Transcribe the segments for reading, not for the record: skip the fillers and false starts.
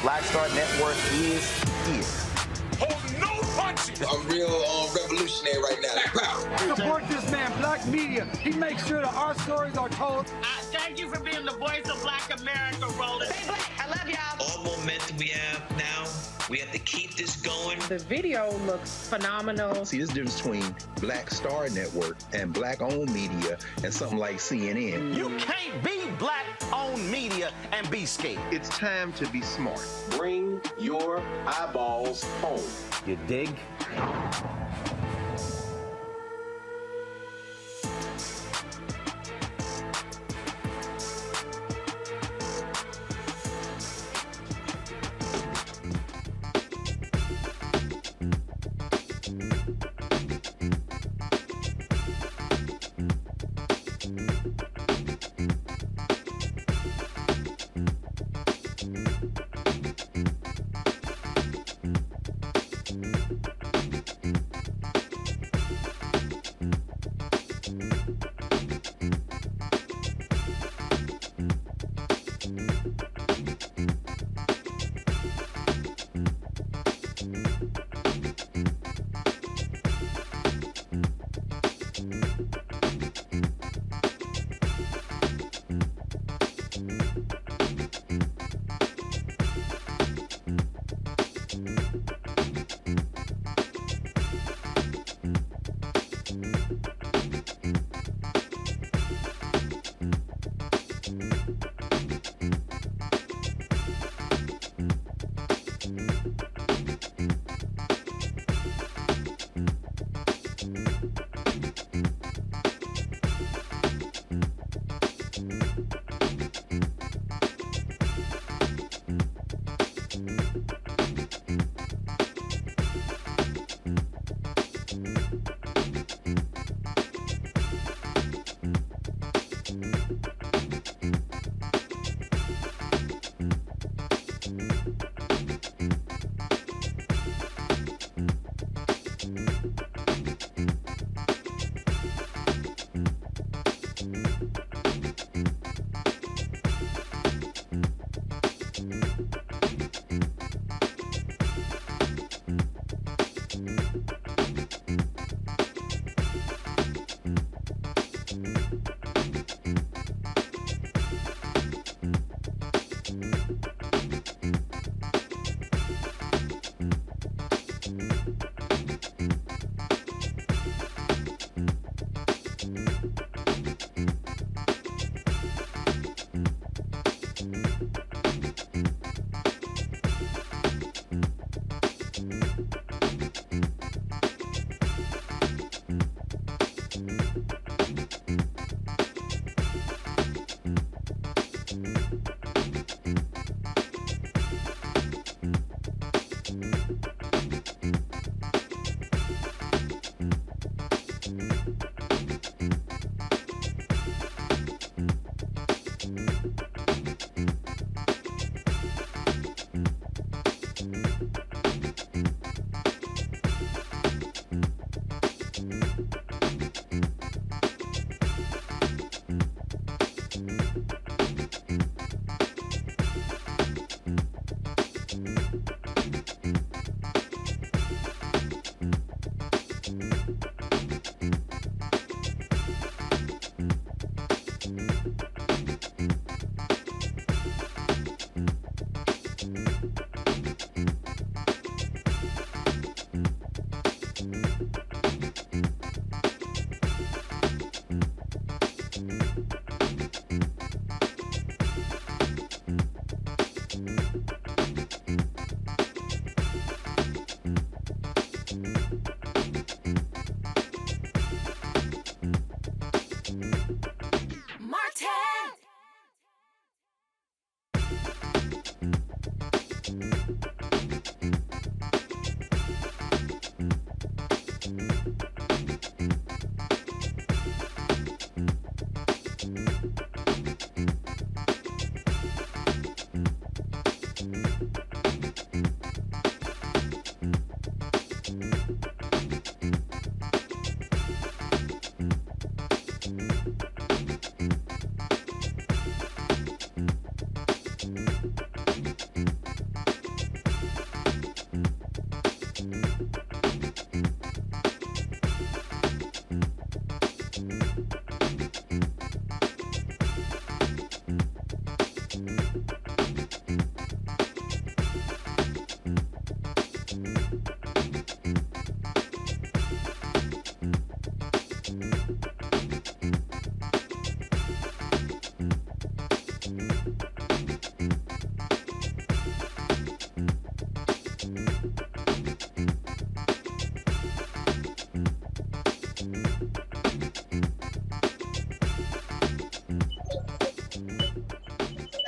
Black Star Network is here. Hold no punches! I'm real revolutionary right now. Support this man, Black Media. He makes sure that our stories are told. Thank you for being the voice of Black America, Roland. Stay black. I love y'all. All momentum we have now, we have to keep this going. The video looks phenomenal. See, there's a difference between Black Star Network and Black-owned media and something like CNN. You can't be Black-owned media and be scared. It's time to be smart. Bring your eyeballs home. You dig?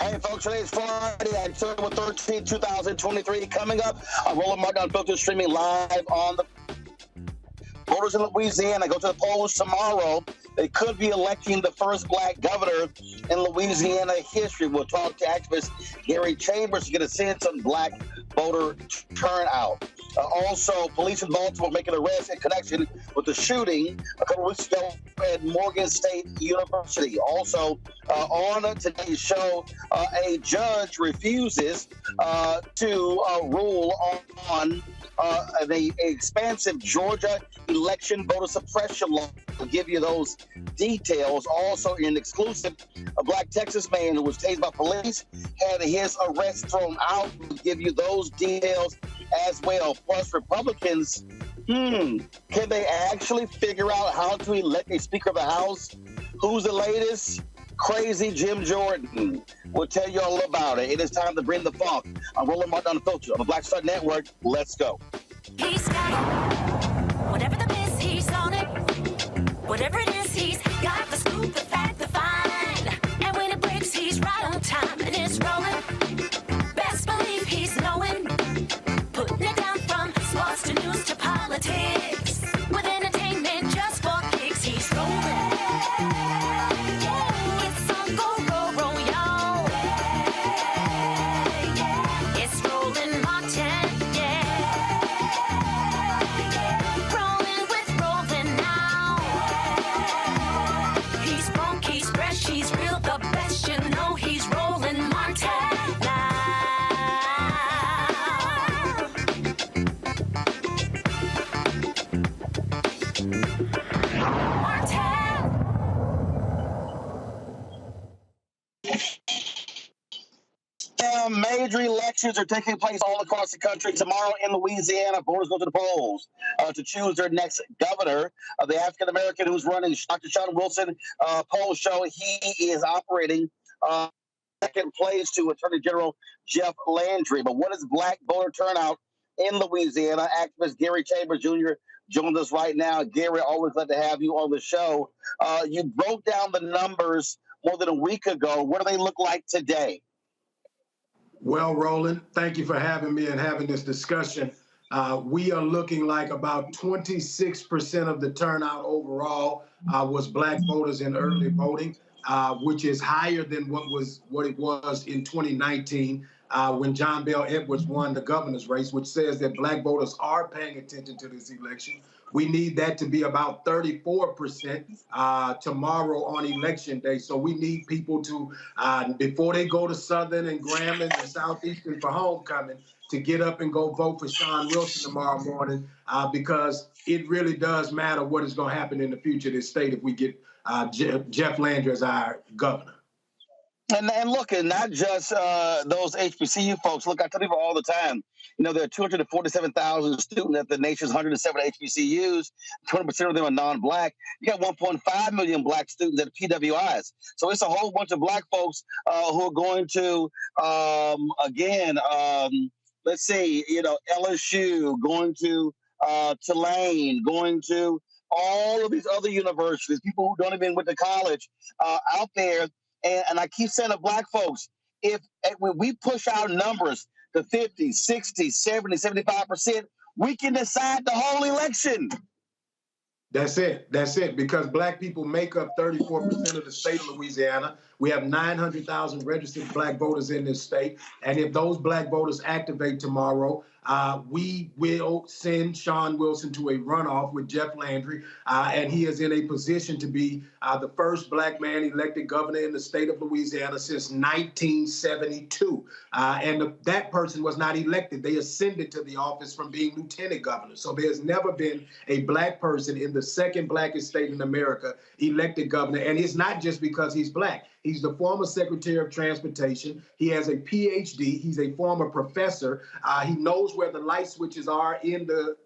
Hey, folks, today's Friday, October 13, 2023. Coming up, I'm Roland Martin Unfiltered, streaming live on the voters in Louisiana. Go to the polls tomorrow. They could be electing the first black governor in Louisiana history. We'll talk to activist Gary Chambers to get a sense of black voter turnout. Also, police in Baltimore making arrests in connection with the shooting a couple weeks ago at Morgan State University. Also, on today's show, a judge refuses to rule on the expansive Georgia election voter suppression law. We'll give you those details. Also, in exclusive, a black Texas man who was tased by police had his arrest thrown out. We'll give you those details as well. Plus, Republicans, can they actually figure out how to elect a Speaker of the House? Who's the latest? Crazy Jim Jordan. We'll tell you all about it. It is time to bring the funk. I'm Roland Martin Unfiltered on the Black Star Network. Let's go. He's got it. Whatever the miss, he's on it. Whatever it is, he's got the scoop, the fact, the find. And when it breaks, he's right on time and it's rolling. Best believe he's knowing. Putting it down from sports to news to politics. With entertainment just for kicks, he's rolling. It's on go, y'all. It's Roland Martin, rolling with Roland now. He's funky, he's fresh, he's real, the best, you know he's Roland Martin now. Major elections are taking place all across the country. Tomorrow in Louisiana, voters go to the polls to choose their next governor. The African-American who's running, Dr. Sean Wilson, polls show he is operating second place to Attorney General Jeff Landry. But what is black voter turnout in Louisiana? Activist Gary Chambers Jr. joins us right now. Gary, always glad to have you on the show. You broke down the numbers more than a week ago. What do they look like today? Well, Roland, thank you for having me and having this discussion. We are looking like about 26% of the turnout overall was black voters in early voting, which is higher than what it was in 2019 when John Bell Edwards won the governor's race, which says that black voters are paying attention to this election. We need that to be about 34% tomorrow on election day. So we need people to, before they go to Southern and Grambling and Southeastern for homecoming, to get up and go vote for Sean Wilson tomorrow morning, because it really does matter what is going to happen in the future of this state if we get Jeff Landry as our governor. And look, and not just those HBCU folks. Look, I tell people all the time, you know, there are 247,000 students at the nation's 107 HBCUs. 20% of them are non-black. You got 1.5 million black students at PWIs. So it's a whole bunch of black folks who are going to, let's see, you know, LSU, going to Tulane, going to all of these other universities, people who don't even went to college out there. And I keep saying to black folks, when we push our numbers to 50, 60, 70, 75%, we can decide the whole election. That's it. That's it. Because black people make up 34% of the state of Louisiana. We have 900,000 registered black voters in this state. And if those black voters activate tomorrow, we will send Sean Wilson to a runoff with Jeff Landry. And he is in a position to be the first black man elected governor in the state of Louisiana since 1972. And that person was not elected. They ascended to the office from being lieutenant governor. So there's never been a black person in the second blackest state in America elected governor. And it's not just because he's black. He's the former Secretary of Transportation. He has a PhD. He's a former professor. He knows where the light switches are in the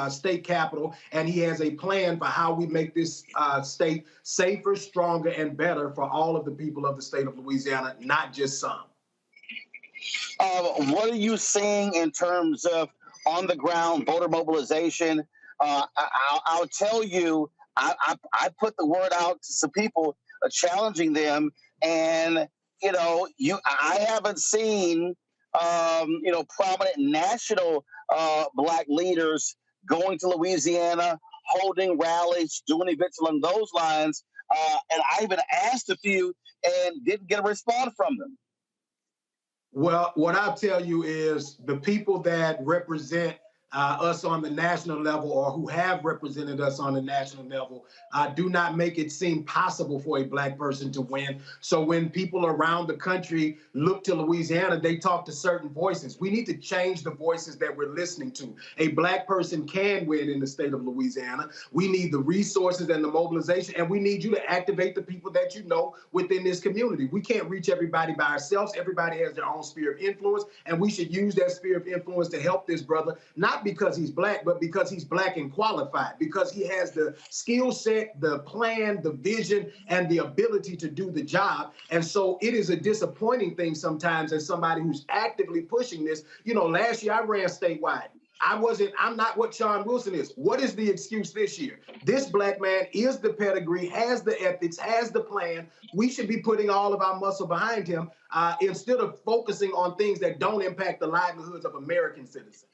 state capitol, and he has a plan for how we make this state safer, stronger, and better for all of the people of the state of Louisiana, not just some. What are you seeing in terms of on-the-ground voter mobilization? I'll tell you, I put the word out to some people challenging them, and I haven't seen, prominent national black leaders going to Louisiana, holding rallies, doing events along those lines. And I even asked a few and didn't get a response from them. Well, what I'll tell you is the people that represent us on the national level, or who have represented us on the national level, do not make it seem possible for a black person to win. So when people around the country look to Louisiana, they talk to certain voices. We need to change the voices that we're listening to. A black person can win in the state of Louisiana. We need the resources and the mobilization, and we need you to activate the people that you know within this community. We can't reach everybody by ourselves. Everybody has their own sphere of influence, and we should use that sphere of influence to help this brother, not because he's black, but because he's black and qualified, because he has the skill set, the plan, the vision, and the ability to do the job. And so it is a disappointing thing sometimes as somebody who's actively pushing this. Last year I ran statewide. I'm not what Sean Wilson is. What is the excuse this year? This black man is the pedigree, has the ethics, has the plan. We should be putting all of our muscle behind him instead of focusing on things that don't impact the livelihoods of American citizens.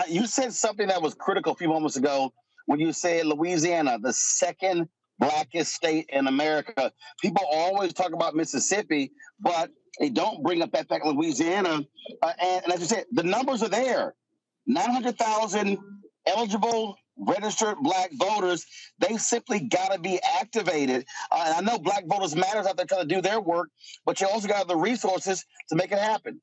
You said something that was critical a few moments ago when you said Louisiana, the second blackest state in America. People always talk about Mississippi, but they don't bring up that fact of Louisiana. And as you said, the numbers are there. 900,000 eligible registered black voters. They simply got to be activated. And I know Black Voters Matters out there trying to do their work, but you also got the resources to make it happen.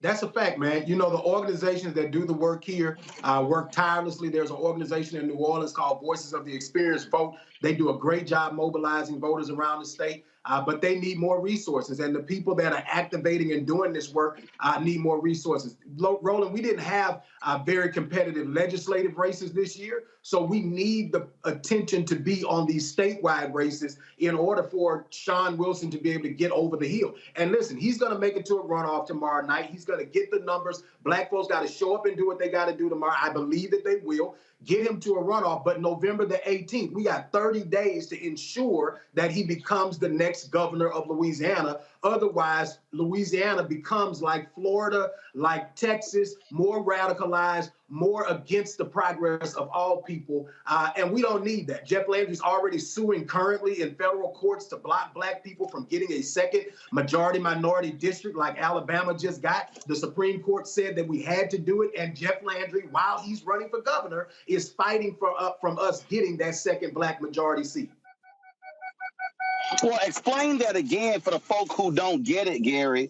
That's a fact, man. The organizations that do the work here work tirelessly. There's an organization in New Orleans called Voices of the Experienced Vote. They do a great job mobilizing voters around the state, but they need more resources. And the people that are activating and doing this work need more resources. Roland, we didn't have very competitive legislative races this year, so we need the attention to be on these statewide races in order for Sean Wilson to be able to get over the hill. And listen, he's going to make it to a runoff tomorrow night. He's going to get the numbers. Black folks got to show up and do what they got to do tomorrow. I believe that they will get him to a runoff. But November the 18th, we got 30 days to ensure that he becomes the next governor of Louisiana. Otherwise, Louisiana becomes like Florida, like Texas, more radicalized, more against the progress of all people. And we don't need that. Jeff Landry's already suing currently in federal courts to block black people from getting a second majority-minority district like Alabama just got. The Supreme Court said that we had to do it. And Jeff Landry, while he's running for governor, is fighting from us getting that second black majority seat. Well, explain that again for the folk who don't get it, Gary,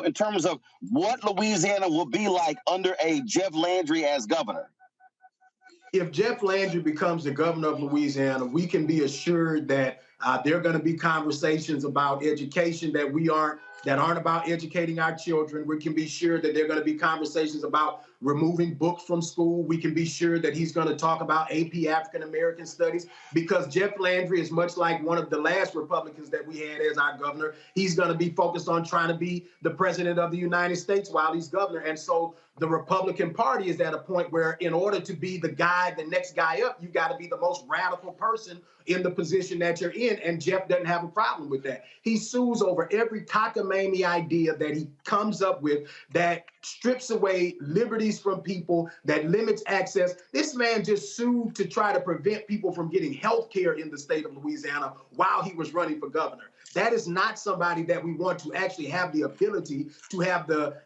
in terms of what Louisiana will be like under a Jeff Landry as governor. If Jeff Landry becomes the governor of Louisiana, we can be assured that there are going to be conversations about education that aren't about educating our children. We can be sure that there are going to be conversations about removing books from school. We can be sure that he's going to talk about AP African American Studies, because Jeff Landry is much like one of the last Republicans that we had as our governor. He's going to be focused on trying to be the president of the United States while he's governor. And so the Republican Party is at a point where in order to be the next guy up, you got to be the most radical person in the position that you're in. And Jeff doesn't have a problem with that. He sues over every cockamamie idea that he comes up with that strips away liberties from people, that limits access. This man just sued to try to prevent people from getting health care in the state of Louisiana while he was running for governor. That is not somebody that we want to actually have the ability to have the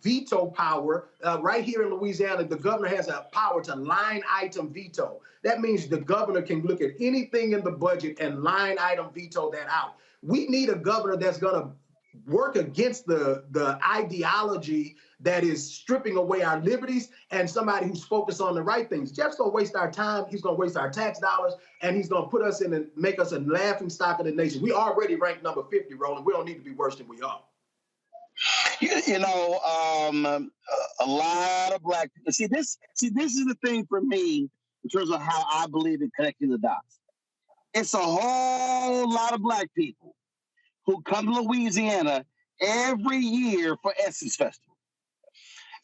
veto power. Right here in Louisiana, the governor has a power to line item veto. That means the governor can look at anything in the budget and line item veto that out. We need a governor that's going to work against the ideology that is stripping away our liberties, and somebody who's focused on the right things. Jeff's going to waste our time. He's going to waste our tax dollars, and he's going to put us in and make us a laughing stock of the nation. We already ranked number 50, Roland. We don't need to be worse than we are. A lot of black people. See, this is the thing for me in terms of how I believe in connecting the dots. It's a whole lot of black people who come to Louisiana every year for Essence Festival.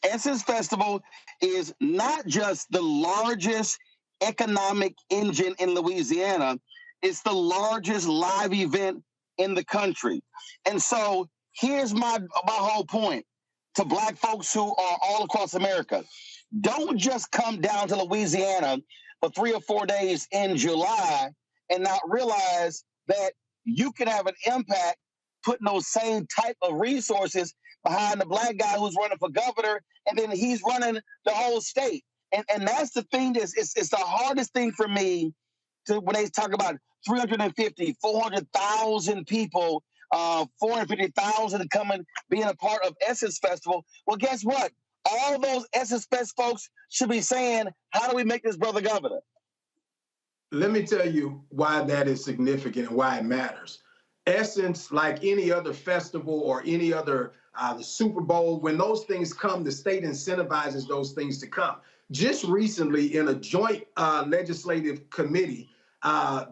Essence Festival is not just the largest economic engine in Louisiana, it's the largest live event in the country. And so here's my whole point to Black folks who are all across America. Don't just come down to Louisiana for 3 or 4 days in July and not realize that you can have an impact putting those same type of resources behind the Black guy who's running for governor, and then he's running the whole state. And that's the thing it's the hardest thing for me to when they talk about 350, 400,000 people, 450,000 coming, being a part of Essence Festival. Well, guess what? All those Essence Fest folks should be saying, how do we make this brother governor? Let me tell you why that is significant and why it matters. Essence, like any other festival or any other, the Super Bowl, when those things come, the state incentivizes those things to come. Just recently in a joint legislative committee,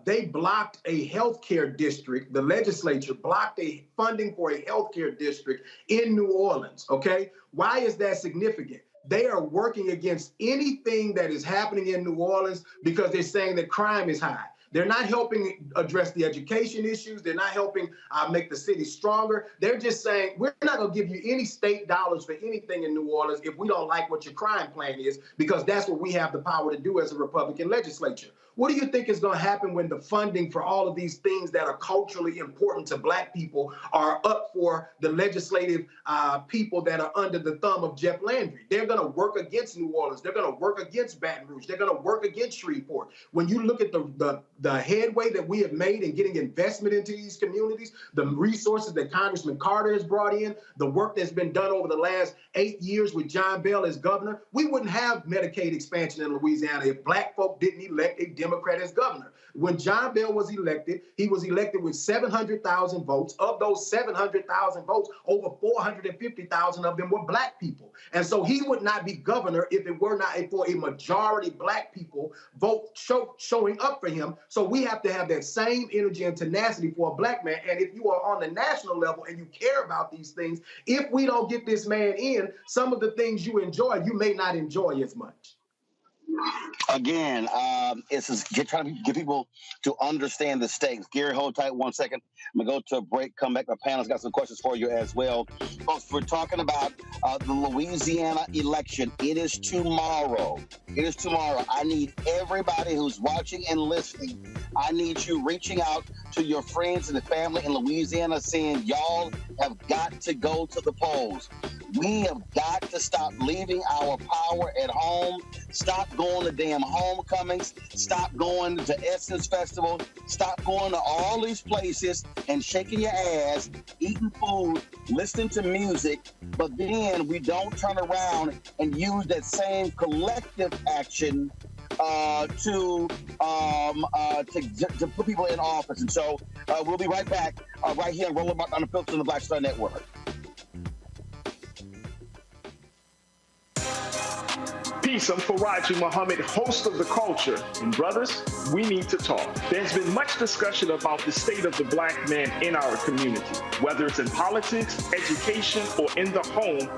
they blocked a healthcare district. The legislature blocked a funding for a healthcare district in New Orleans, okay? Why is that significant? They are working against anything that is happening in New Orleans because they're saying that crime is high. They're not helping address the education issues. They're not helping make the city stronger. They're just saying, we're not going to give you any state dollars for anything in New Orleans if we don't like what your crime plan is, because that's what we have the power to do as a Republican legislature. What do you think is going to happen when the funding for all of these things that are culturally important to Black people are up for the legislative people that are under the thumb of Jeff Landry? They're going to work against New Orleans. They're going to work against Baton Rouge. They're going to work against Shreveport. When you look at the headway that we have made in getting investment into these communities, the resources that Congressman Carter has brought in, the work that's been done over the last 8 years with John Bell as governor, we wouldn't have Medicaid expansion in Louisiana if Black folk didn't elect a Democrat as governor. When John Bell was elected, he was elected with 700,000 votes. Of those 700,000 votes, over 450,000 of them were Black people. And so he would not be governor if it were not for a majority Black people vote showing up for him. So we have to have that same energy and tenacity for a Black man. And if you are on the national level and you care about these things, if we don't get this man in, some of the things you enjoy, you may not enjoy as much. Again, it's just trying to get people to understand the stakes. Gary, hold tight 1 second. I'm going to go to a break, come back. My panel's got some questions for you as well. Folks, we're talking about the Louisiana election. It is tomorrow. It is tomorrow. I need everybody who's watching and listening. I need you reaching out to your friends and the family in Louisiana saying, y'all have got to go to the polls. We have got to stop leaving our power at home. Stop going to damn homecomings. Stop going to Essence Festival. Stop going to all these places and shaking your ass, eating food, listening to music, but then we don't turn around and use that same collective action to put people in office. And so we'll be right back right here on Rolling on the Filter on the Black Star Network. Peace, I'm Faraji Muhammad, host of The Culture. And brothers, we need to talk. There's been much discussion about the state of the Black man in our community, whether it's in politics, education, or in the home.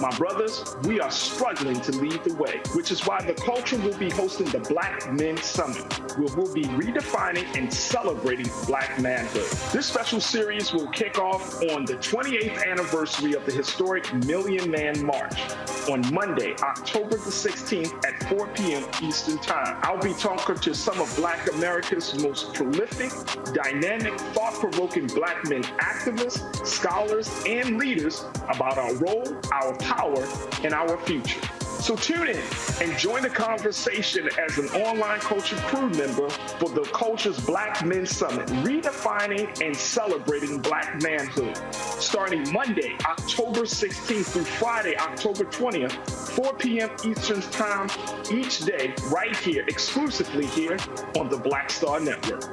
My brothers, we are struggling to lead the way, which is why The Culture will be hosting the Black Men Summit, where we'll be redefining and celebrating Black manhood. This special series will kick off on the 28th anniversary of the historic Million Man March on Monday, October the 16th at 4 p.m. Eastern Time. I'll be talking to some of Black America's most prolific, dynamic, thought-provoking Black men activists, scholars, and leaders about our role, our power, and our future. So tune in and join the conversation as an online culture crew member for The Culture's Black Men Summit, redefining and celebrating Black manhood. Starting Monday, October 16th through Friday, October 20th, 4 p.m. Eastern Time each day, right here, exclusively here on the Black Star Network.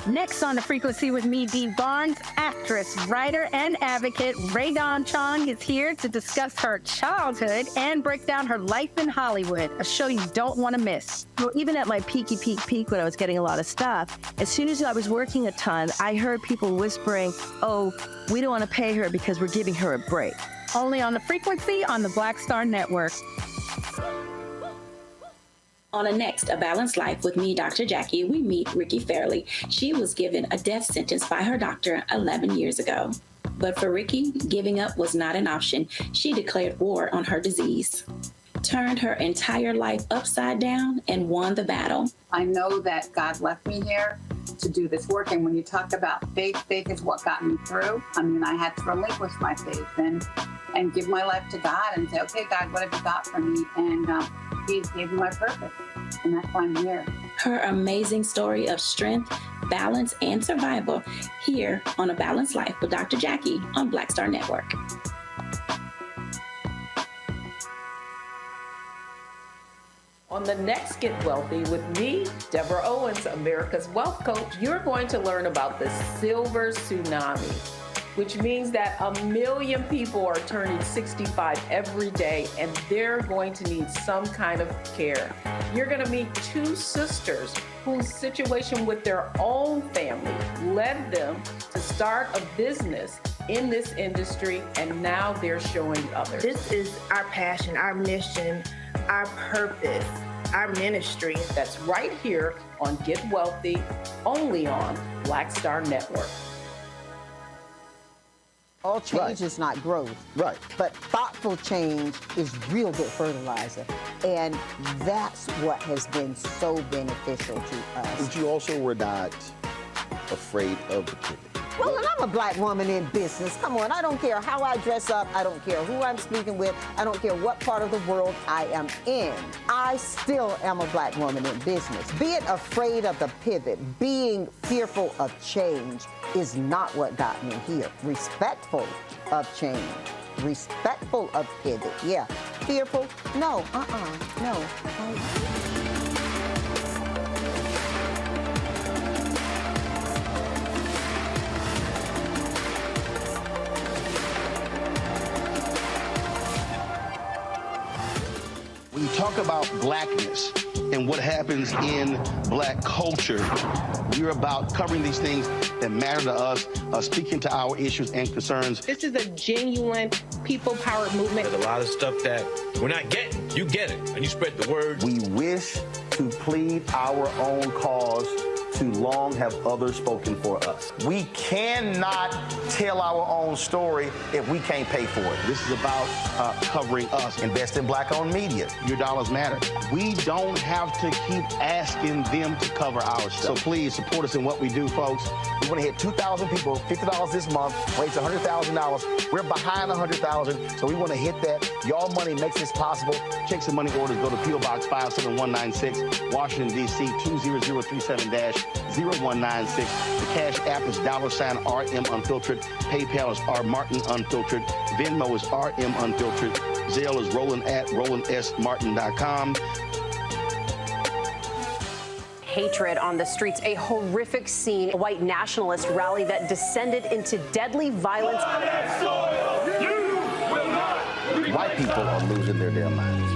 Next on The Frequency with me, Dee Barnes, actress, writer, and advocate Ray Dawn Chong is here to discuss her childhood and break down her life in Hollywood, a show you don't want to miss. Well, even at my peak when I was getting a lot of stuff, as soon as I was working a ton, I heard people whispering, oh, we don't want to pay her because we're giving her a break. Only on The Frequency on the Black Star Network. On a next, A Balanced Life with me, Dr. Jackie, we meet Ricky Fairley. She was given a death sentence by her doctor 11 years ago. But for Ricky, giving up was not an option. She declared war on her disease, turned her entire life upside down, and won the battle. I know that God left me here to do this work. And when you talk about faith, faith is what got me through. I mean, I had to relinquish my faith and give my life to God and say, okay, God, what have you got for me? And He gave me my purpose. And that's why I'm here. Her amazing story of strength, balance, and survival here on A Balanced Life with Dr. Jackie on Black Star Network. On the next Get Wealthy with me, Deborah Owens, America's Wealth Coach, you're going to learn about the silver tsunami, which means that 1 million people are turning 65 every day, and they're going to need some kind of care. You're going to meet two sisters whose situation with their own family led them to start a business in this industry, and now they're showing others. This is our passion, our mission, our purpose, our ministry. That's right here on Get Wealthy, only on Black Star Network. All change is not growth. Right. But thoughtful change is real good fertilizer. And that's what has been so beneficial to us. But you also were not afraid of the pivot. Well, and I'm a black woman in business. Come on, I don't care how I dress up. I don't care who I'm speaking with. I don't care what part of the world I am in. I still am a black woman in business. Being afraid of the pivot, being fearful of change is not what got me here. Respectful of change, respectful of pivot, yeah. Fearful, no, no. When you talk about blackness and what happens in black culture, we're about covering these things that matter to us, speaking to our issues and concerns. This is a genuine people-powered movement. There's a lot of stuff that we're not getting. You get it, and you spread the word. We wish to plead our own cause. Too long have others spoken for us. We cannot tell our own story if we can't pay for it. This is about covering us. Invest in black-owned media. Your dollars matter. We don't have to keep asking them to cover our stuff. So please support us in what we do, folks. We want to hit 2,000 people, $50 this month, raise $100,000. We're behind $100,000, so we want to hit that. Y'all money makes this possible. Checks and money orders go to P.O. Box 57196, Washington, D.C. 20037-0196. The Cash App is $RM Unfiltered. PayPal is R Martin Unfiltered. Venmo is RM Unfiltered. Zelle is RolandSMartin.com. Hatred on the streets, a horrific scene, a white nationalist rally that descended into deadly violence. White people are losing their damn minds.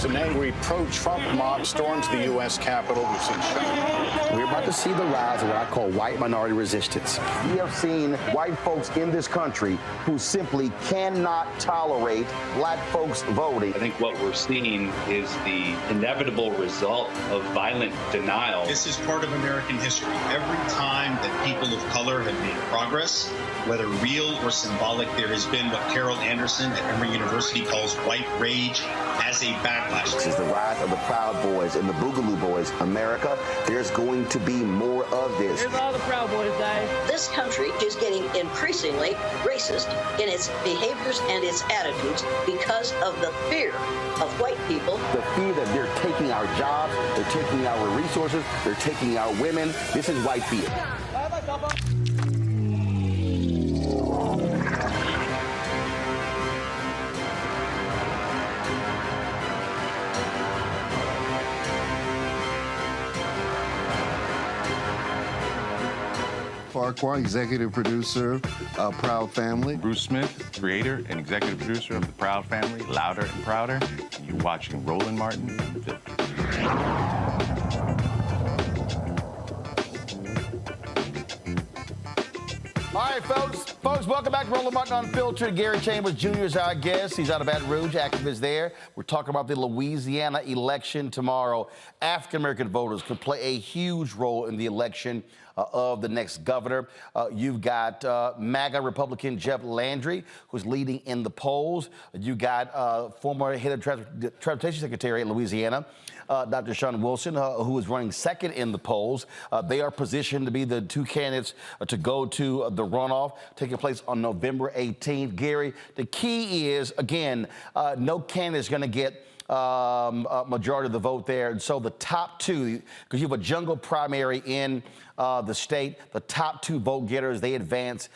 An angry pro-Trump mob storms the U.S. Capitol. We've seen shooting. We're about to see the rise of what I call white minority resistance. We have seen white folks in this country who simply cannot tolerate black folks voting. I think what we're seeing is the inevitable result of violent denial. This is part of American history. Every time that people of color have made progress, whether real or symbolic, there has been what Carol Anderson at Emory University calls white rage as a backlash. This is the rise of the Proud Boys and the Boogaloo Boys. America, there's going to be more of this. Here's all the Proud Boys, guys. This country is getting increasingly racist in its behaviors and its attitudes because of the fear of white people. The fear that they're taking our jobs, they're taking our resources, they're taking our women. This is white fear. Farquhar, executive producer of Proud Family. Bruce Smith, creator and executive producer of The Proud Family, Louder and Prouder. And you're watching Roland Martin Unfiltered. All right, folks. Folks, welcome back to Roland Martin Unfiltered. Gary Chambers Jr. is our guest. He's out of Baton Rouge, activist there. We're talking about the Louisiana election tomorrow. African-American voters could play a huge role in the election of the next governor. You've got MAGA Republican Jeff Landry, who's leading in the polls. You got former head of Transportation Secretary in Louisiana, Dr. Sean Wilson, who is running second in the polls. They are positioned to be the two candidates to go to the runoff taking place on November 18th. Gary, the key is, again, no candidate is going to get majority of the vote there. And so the top two, because you have a jungle primary in the state, the top two vote getters, they advance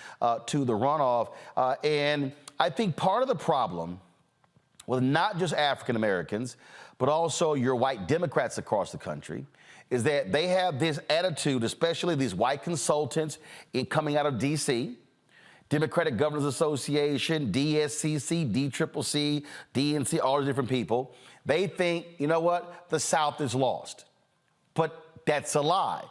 to the runoff. And I think part of the problem with not just African Americans, but also your white Democrats across the country, is that they have this attitude, especially these white consultants coming out of D.C., Democratic Governors Association, DSCC, DCCC, DNC, all the different people. They think, you know what, the South is lost. But that's a lie.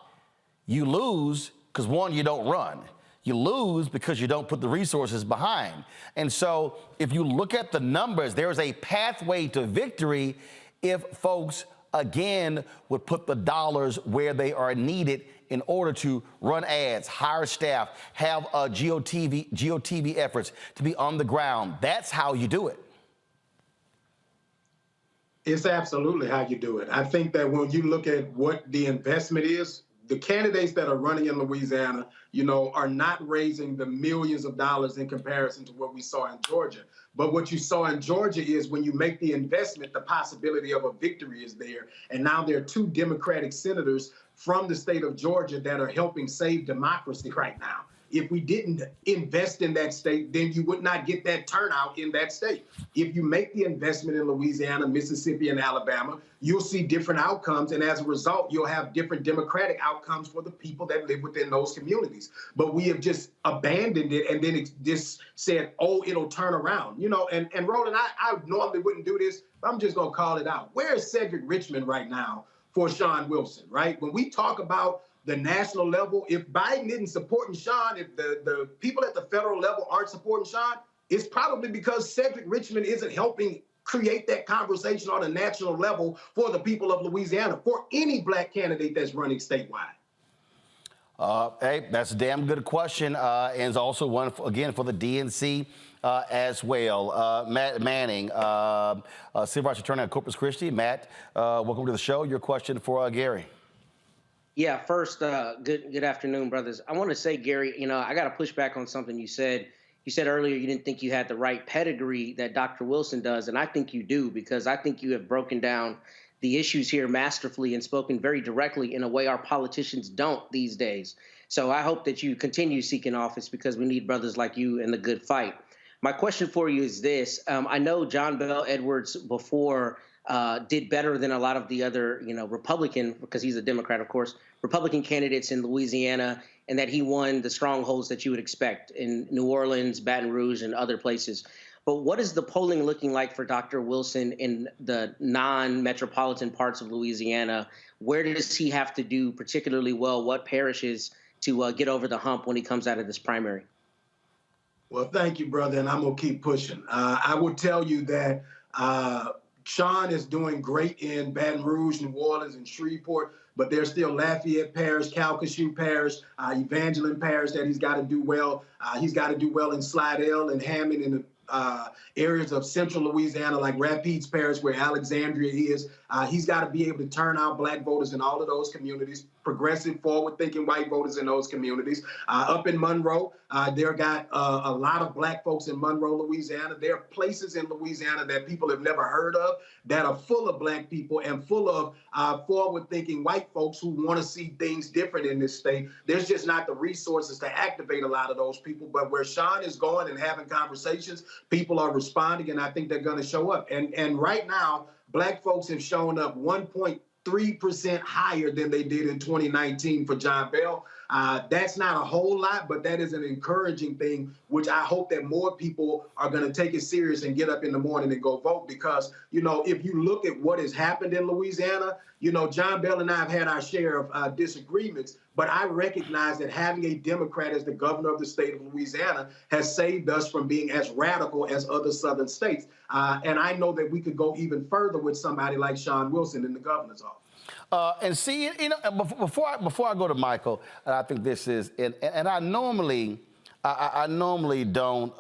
You lose because, one, you don't run. You lose because you don't put the resources behind. And so if you look at the numbers, there is a pathway to victory if folks, again, would put the dollars where they are needed in order to run ads, hire staff, have GOTV efforts to be on the ground. That's how you do it. It's absolutely how you do it. I think that when you look at what the investment is, the candidates that are running in Louisiana, are not raising the millions of dollars in comparison to what we saw in Georgia. But what you saw in Georgia is when you make the investment, the possibility of a victory is there. And now there are two Democratic senators from the state of Georgia that are helping save democracy right now. If we didn't invest in that state, then you would not get that turnout in that state. If you make the investment in Louisiana, Mississippi, and Alabama, you'll see different outcomes. And as a result, you'll have different democratic outcomes for the people that live within those communities. But we have just abandoned it and then just said, oh, it'll turn around. And Roland, I normally wouldn't do this, but I'm just going to call it out. Where is Cedric Richmond right now for Sean Wilson, right? When we talk about the national level, if Biden isn't supporting Sean, if the people at the federal level aren't supporting Sean, it's probably because Cedric Richmond isn't helping create that conversation on a national level for the people of Louisiana, for any black candidate that's running statewide. Hey, that's a damn good question. And it's also one, again, for the DNC as well. Matt Manning, Civil Rights Attorney at Corpus Christi. Matt, welcome to the show. Your question for Gary. Yeah, first, good afternoon, brothers. I want to say, Gary, I got to push back on something you said. You said earlier you didn't think you had the right pedigree that Dr. Wilson does, and I think you do, because I think you have broken down the issues here masterfully and spoken very directly in a way our politicians don't these days. So I hope that you continue seeking office, because we need brothers like you in the good fight. My question for you is this. I know John Bell Edwards before did better than a lot of the other, Republican, because he's a Democrat, of course, Republican candidates in Louisiana, and that he won the strongholds that you would expect in New Orleans, Baton Rouge, and other places. But what is the polling looking like for Dr. Wilson in the non-metropolitan parts of Louisiana? Where does he have to do particularly well? What parishes to get over the hump when he comes out of this primary? Well, thank you, brother, and I'm going to keep pushing. I will tell you that Sean is doing great in Baton Rouge, New Orleans, and Shreveport, but there's still Lafayette Parish, Calcasieu Parish, Evangeline Parish that he's got to do well. He's got to do well in Slidell and Hammond and the areas of central Louisiana like Rapides Parish, where Alexandria is. He's got to be able to turn out black voters in all of those communities, progressive, forward-thinking white voters in those communities. Up in Monroe, there got a lot of black folks in Monroe, Louisiana. There are places in Louisiana that people have never heard of that are full of black people and full of forward-thinking white folks who want to see things different in this state. There's just not the resources to activate a lot of those people. But where Sean is going and having conversations, people are responding, and I think they're going to show up. And right now, black folks have shown up 1.3% higher than they did in 2019 for John Bell. That's not a whole lot, but that is an encouraging thing, which I hope that more people are going to take it serious and get up in the morning and go vote. Because, you know, if you look at what has happened in Louisiana, you know, John Bell and I have had our share of disagreements, but I recognize that having a Democrat as the governor of the state of Louisiana has saved us from being as radical as other southern states. And I know that we could go even further with somebody like Sean Wilson in the governor's office. And see, you know, before I go to Michael, and I think this is, and I normally don't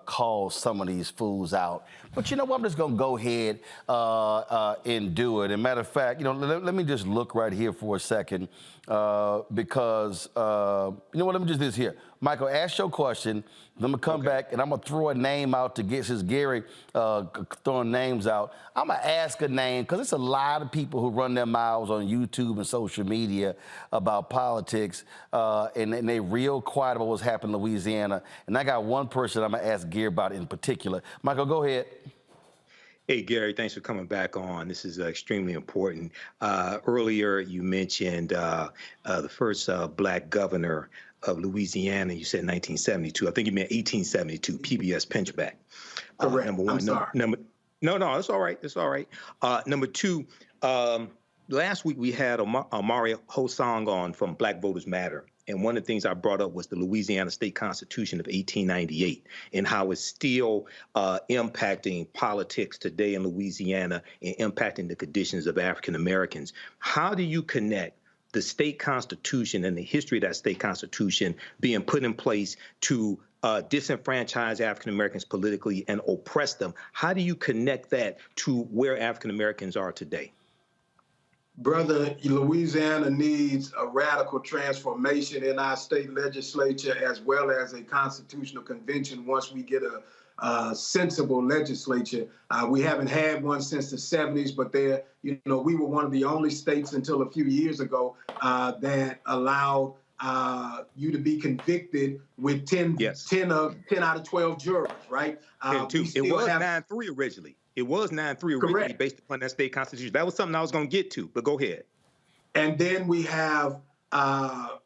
call some of these fools out, but you know what? I'm just gonna go ahead and do it. And matter of fact, you know, let me just look right here for a second, because you know what? Let me just do this here. Michael, ask your question. Then I'm gonna come back and I'm gonna throw a name out to get, since Gary throwing names out, I'm gonna ask a name, because it's a lot of people who run their mouths on YouTube and social media about politics, and they real quiet about what's happening in Louisiana. And I got one person I'm gonna ask Gary about in particular. Michael, go ahead. Hey, Gary, thanks for coming back on. This is extremely important. Earlier, you mentioned the first black governor of Louisiana. You said 1972. I think you meant 1872, PBS Pinchback. Correct. Number one. I'm sorry. No, it's all right. It's all right. Number two, last week we had Amari Hosang on from Black Voters Matter. And one of the things I brought up was the Louisiana State Constitution of 1898 and how it's still impacting politics today in Louisiana and impacting the conditions of African Americans. How do you connect the state constitution and the history of that state constitution being put in place to disenfranchise African Americans politically and oppress them? How do you connect that to where African Americans are today? Brother, Louisiana needs a radical transformation in our state legislature, as well as a constitutional convention once we get a sensible legislature. We haven't had one since the 70s, but we were one of the only states until a few years ago that allowed you to be convicted with 10 out of 12 jurors, right? It was 9-3 originally. It was 9-3 originally based upon that state constitution. That was something I was going to get to, but go ahead. And then we have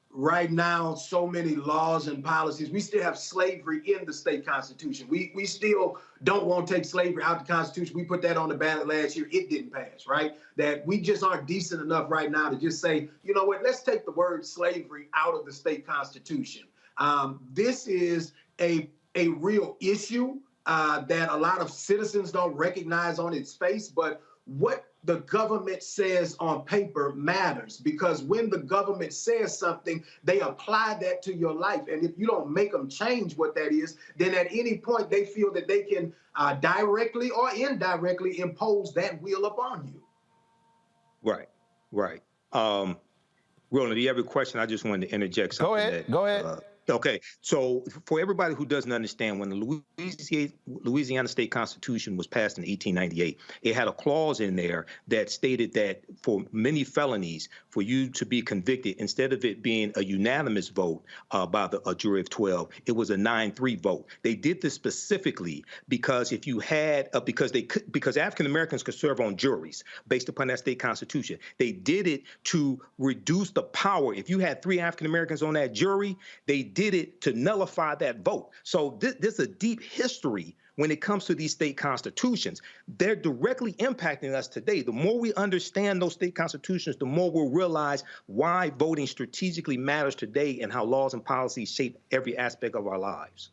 right now so many laws and policies. We still have slavery in the state constitution. We still don't want to take slavery out of the Constitution. We put that on the ballot last year. It didn't pass, right? That we just aren't decent enough right now to just say, you know what, let's take the word slavery out of the state constitution. This is a real issue that a lot of citizens don't recognize on its face, but what the government says on paper matters, because when the government says something, they apply that to your life. And if you don't make them change what that is, then at any point they feel that they can directly or indirectly impose that will upon you. Right. Roland, do you have a question? I just wanted to interject something. Go ahead. Okay, so for everybody who doesn't understand, when the Louisiana State Constitution was passed in 1898, it had a clause in there that stated that for many felonies, for you to be convicted, instead of it being a unanimous vote by a jury of 12, it was a 9-3 vote. They did this specifically because if you had, because African Americans could serve on juries based upon that state constitution. They did it to reduce the power. If you had 3 African Americans on that jury, they did it to nullify that vote. So there's a deep history when it comes to these state constitutions. They're directly impacting us today. The more we understand those state constitutions, the more we'll realize why voting strategically matters today and how laws and policies shape every aspect of our lives.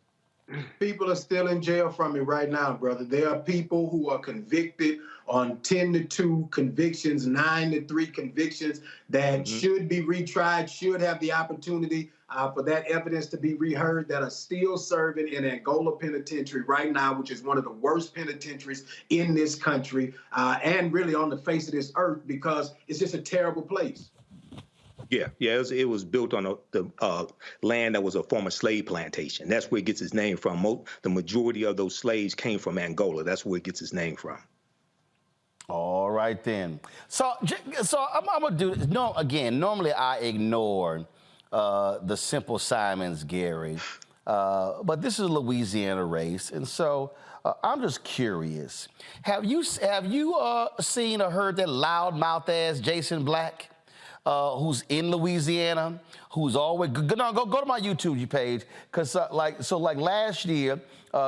People are still in jail from it right now, brother. There are people who are convicted on 10-2 convictions, 9-3 convictions that should be retried, should have the opportunity for that evidence to be reheard, that are still serving in Angola Penitentiary right now, which is one of the worst penitentiaries in this country and really on the face of this earth, because it's just a terrible place. Yeah, it was built on the land that was a former slave plantation. That's where it gets its name from. The majority of those slaves came from Angola. That's where it gets its name from. All right, then. So I'm going to do this. No, again, normally I ignore the Simple Simons, Gary, but this is a Louisiana race, and so I'm just curious. Have you seen or heard that loudmouth ass Jason Black? who's in Louisiana, who's always go to my YouTube page, because like last year,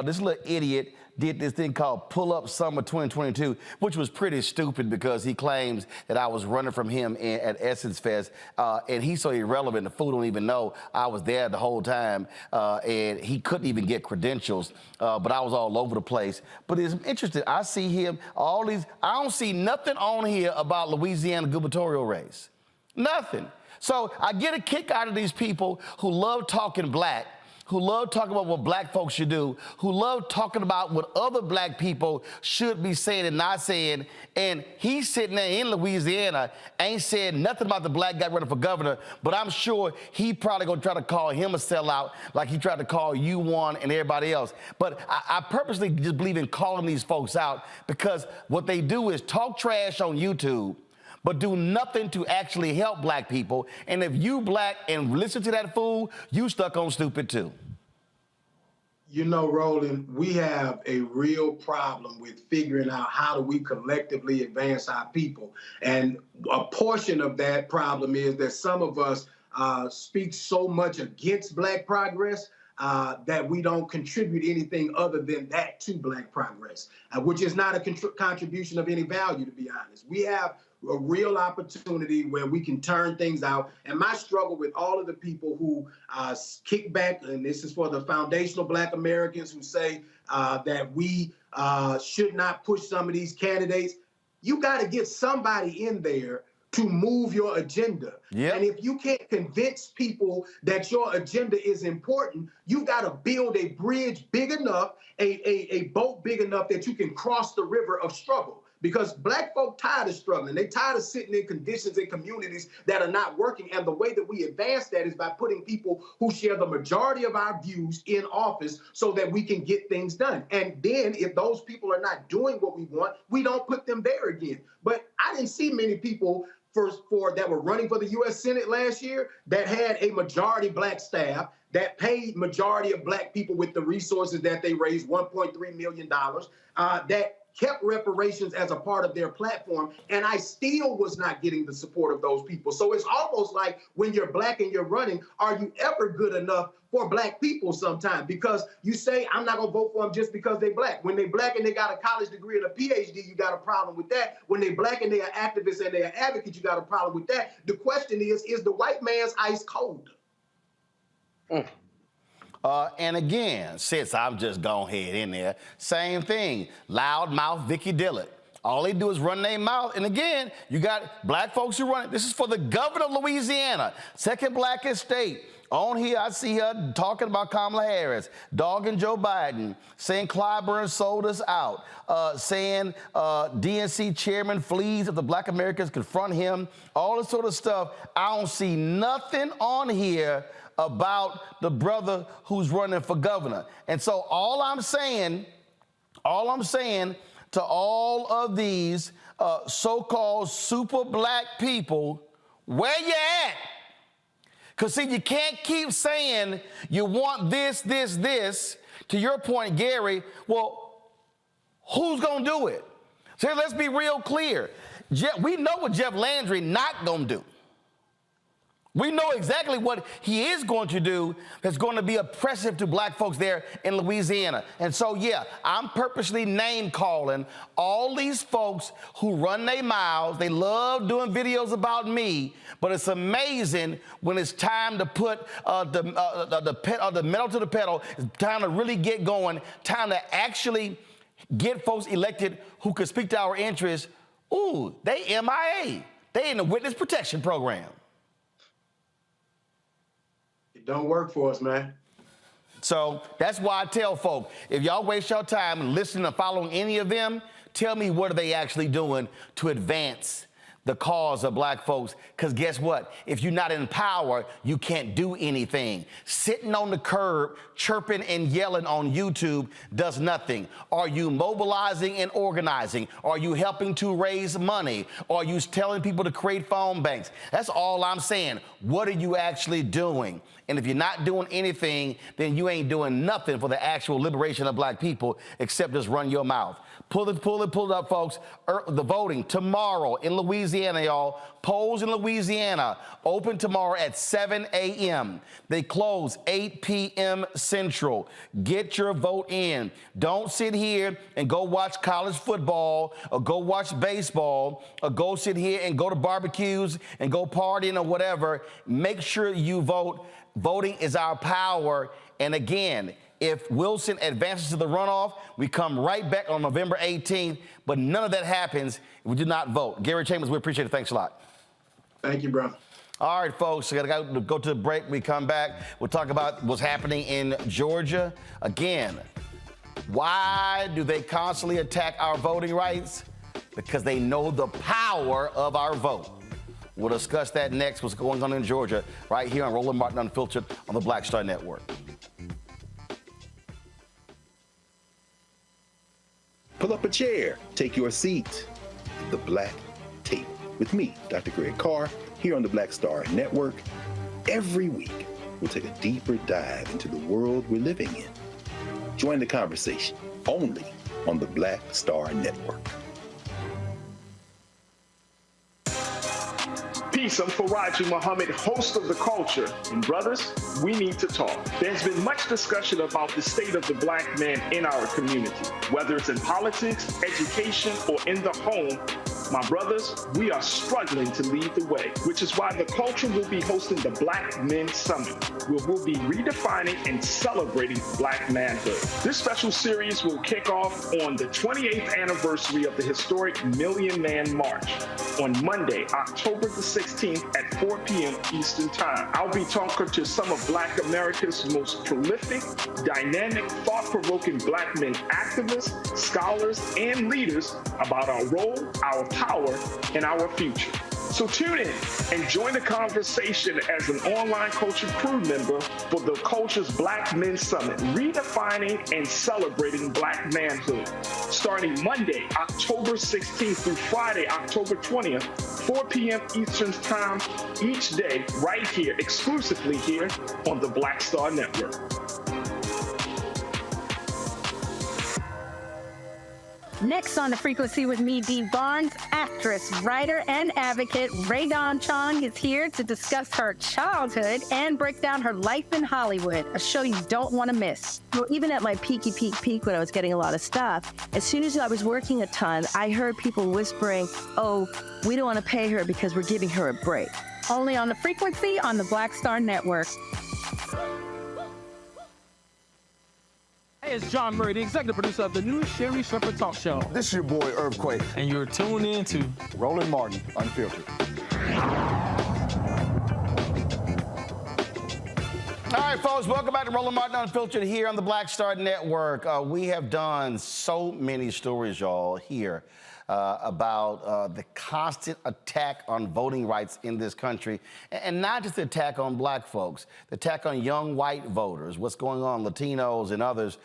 this little idiot did this thing called Pull Up Summer 2022, which was pretty stupid because he claims that I was running from him at Essence Fest, and he's so irrelevant, the fool don't even know I was there the whole time, and he couldn't even get credentials, but I was all over the place. But it's interesting, I see him, I don't see nothing on here about Louisiana gubernatorial race, nothing. So I get a kick out of these people who love talking black, who love talking about what black folks should do, who love talking about what other black people should be saying and not saying, and he's sitting there in Louisiana, ain't saying nothing about the black guy running for governor, but I'm sure he probably gonna try to call him a sellout like he tried to call you one and everybody else. But I purposely just believe in calling these folks out because what they do is talk trash on YouTube, but do nothing to actually help black people. And if you black and listen to that fool, you stuck on stupid too. You know, Roland, we have a real problem with figuring out how do we collectively advance our people. And a portion of that problem is that some of us speak so much against black progress that we don't contribute anything other than that to black progress, which is not a contribution of any value, to be honest. We have a real opportunity where we can turn things out. And my struggle with all of the people who kick back, and this is for the foundational black Americans who say that we should not push some of these candidates, you got to get somebody in there to move your agenda. Yep. And if you can't convince people that your agenda is important, you've got to build a bridge big enough, a boat big enough that you can cross the river of struggle. Because black folk tired of struggling. They tired of sitting in conditions and communities that are not working. And the way that we advance that is by putting people who share the majority of our views in office so that we can get things done. And then if those people are not doing what we want, we don't put them there again. But I didn't see many people that were running for the U.S. Senate last year that had a majority black staff, that paid majority of black people with the resources that they raised, $1.3 million, that kept reparations as a part of their platform, and I still was not getting the support of those people. So it's almost like when you're black and you're running, are you ever good enough for black people sometimes? Because you say, I'm not gonna vote for them just because they black. When they black and they got a college degree and a PhD, you got a problem with that. When they black and they are activists and they are advocates, you got a problem with that. The question is the white man's ice cold? And again, since I'm just gone ahead in there, same thing, loudmouth Vicky Dillard. All they do is run their mouth. And again, you got black folks who run it. This is for the governor of Louisiana, second blackest state. On here, I see her talking about Kamala Harris, dogging Joe Biden, saying Clyburn sold us out, saying DNC chairman flees if the black Americans confront him, all this sort of stuff. I don't see nothing on here about the brother who's running for governor. And so all I'm saying to all of these so-called super black people, where you at? Because see, you can't keep saying you want this, this, this. To your point, Gary, well, who's gonna do it? So let's be real clear. We know what Jeff Landry not gonna do. We know exactly what he is going to do that's going to be oppressive to black folks there in Louisiana. And so, yeah, I'm purposely name calling all these folks who run their mouths. They love doing videos about me, but it's amazing when it's time to put the metal to the pedal. It's time to really get going, time to actually get folks elected who could speak to our interests. Ooh, they MIA. They in the witness protection program. Don't work for us, man. So that's why I tell folk, if y'all waste your time listening or following any of them, tell me what are they actually doing to advance the cause of black folks. Because guess what? If you're not in power, you can't do anything. Sitting on the curb, chirping and yelling on YouTube does nothing. Are you mobilizing and organizing? Are you helping to raise money? Are you telling people to create phone banks? That's all I'm saying. What are you actually doing? And if you're not doing anything, then you ain't doing nothing for the actual liberation of black people except just run your mouth. Pull it up, folks. The voting tomorrow in Louisiana. Louisiana, y'all. Polls in Louisiana open tomorrow at 7 a.m. They close 8 p.m. Central. Get your vote in. Don't sit here and go watch college football or go watch baseball or go sit here and go to barbecues and go partying or whatever. Make sure you vote. Voting is our power. And again, if Wilson advances to the runoff, we come right back on November 18th. But none of that happens if we do not vote. Gary Chambers, we appreciate it. Thanks a lot. Thank you, brother. All right, folks, we got to go to the break. We come back. We'll talk about what's happening in Georgia. Again, why do they constantly attack our voting rights? Because they know the power of our vote. We'll discuss that next, what's going on in Georgia, right here on Roland Martin Unfiltered on the Black Star Network. Pull up a chair, take your seat. The Black Tape with me, Dr. Greg Carr, here on the Black Star Network. Every week, we'll take a deeper dive into the world we're living in. Join the conversation only on the Black Star Network. Peace, I'm Faraji Muhammad, host of The Culture. And brothers, we need to talk. There's been much discussion about the state of the black man in our community, whether it's in politics, education, or in the home. My brothers, we are struggling to lead the way, which is why The Culture will be hosting the Black Men Summit, where we'll be redefining and celebrating black manhood. This special series will kick off on the 28th anniversary of the historic Million Man March on Monday, October the 16th at 4 p.m. Eastern Time. I'll be talking to some of Black America's most prolific, dynamic, thought-provoking black men activists, scholars, and leaders about our role, our power, and our future. So tune in and join the conversation as an online culture crew member for The Culture's Black Men Summit, redefining and celebrating black manhood. Starting Monday, October 16th through Friday, October 20th, 4 p.m. Eastern Time each day, right here, exclusively here on the Black Star Network. Next on The Frequency with me, Dee Barnes, actress, writer, and advocate Ray Dawn Chong is here to discuss her childhood and break down her life in Hollywood, a show you don't want to miss. Well, even at my peak when I was getting a lot of stuff, as soon as I was working a ton, I heard people whispering, oh, we don't want to pay her because we're giving her a break. Only on The Frequency on the Black Star Network. Hey, it's John Murray, the executive producer of the new Sherry Shepherd Talk Show. This is your boy, Earthquake. And you're tuned in to Roland Martin Unfiltered. All right, folks, welcome back to Roland Martin Unfiltered here on the Black Star Network. We have done so many stories, y'all, here about the constant attack on voting rights in this country. And not just the attack on black folks, the attack on young white voters, what's going on, Latinos and others.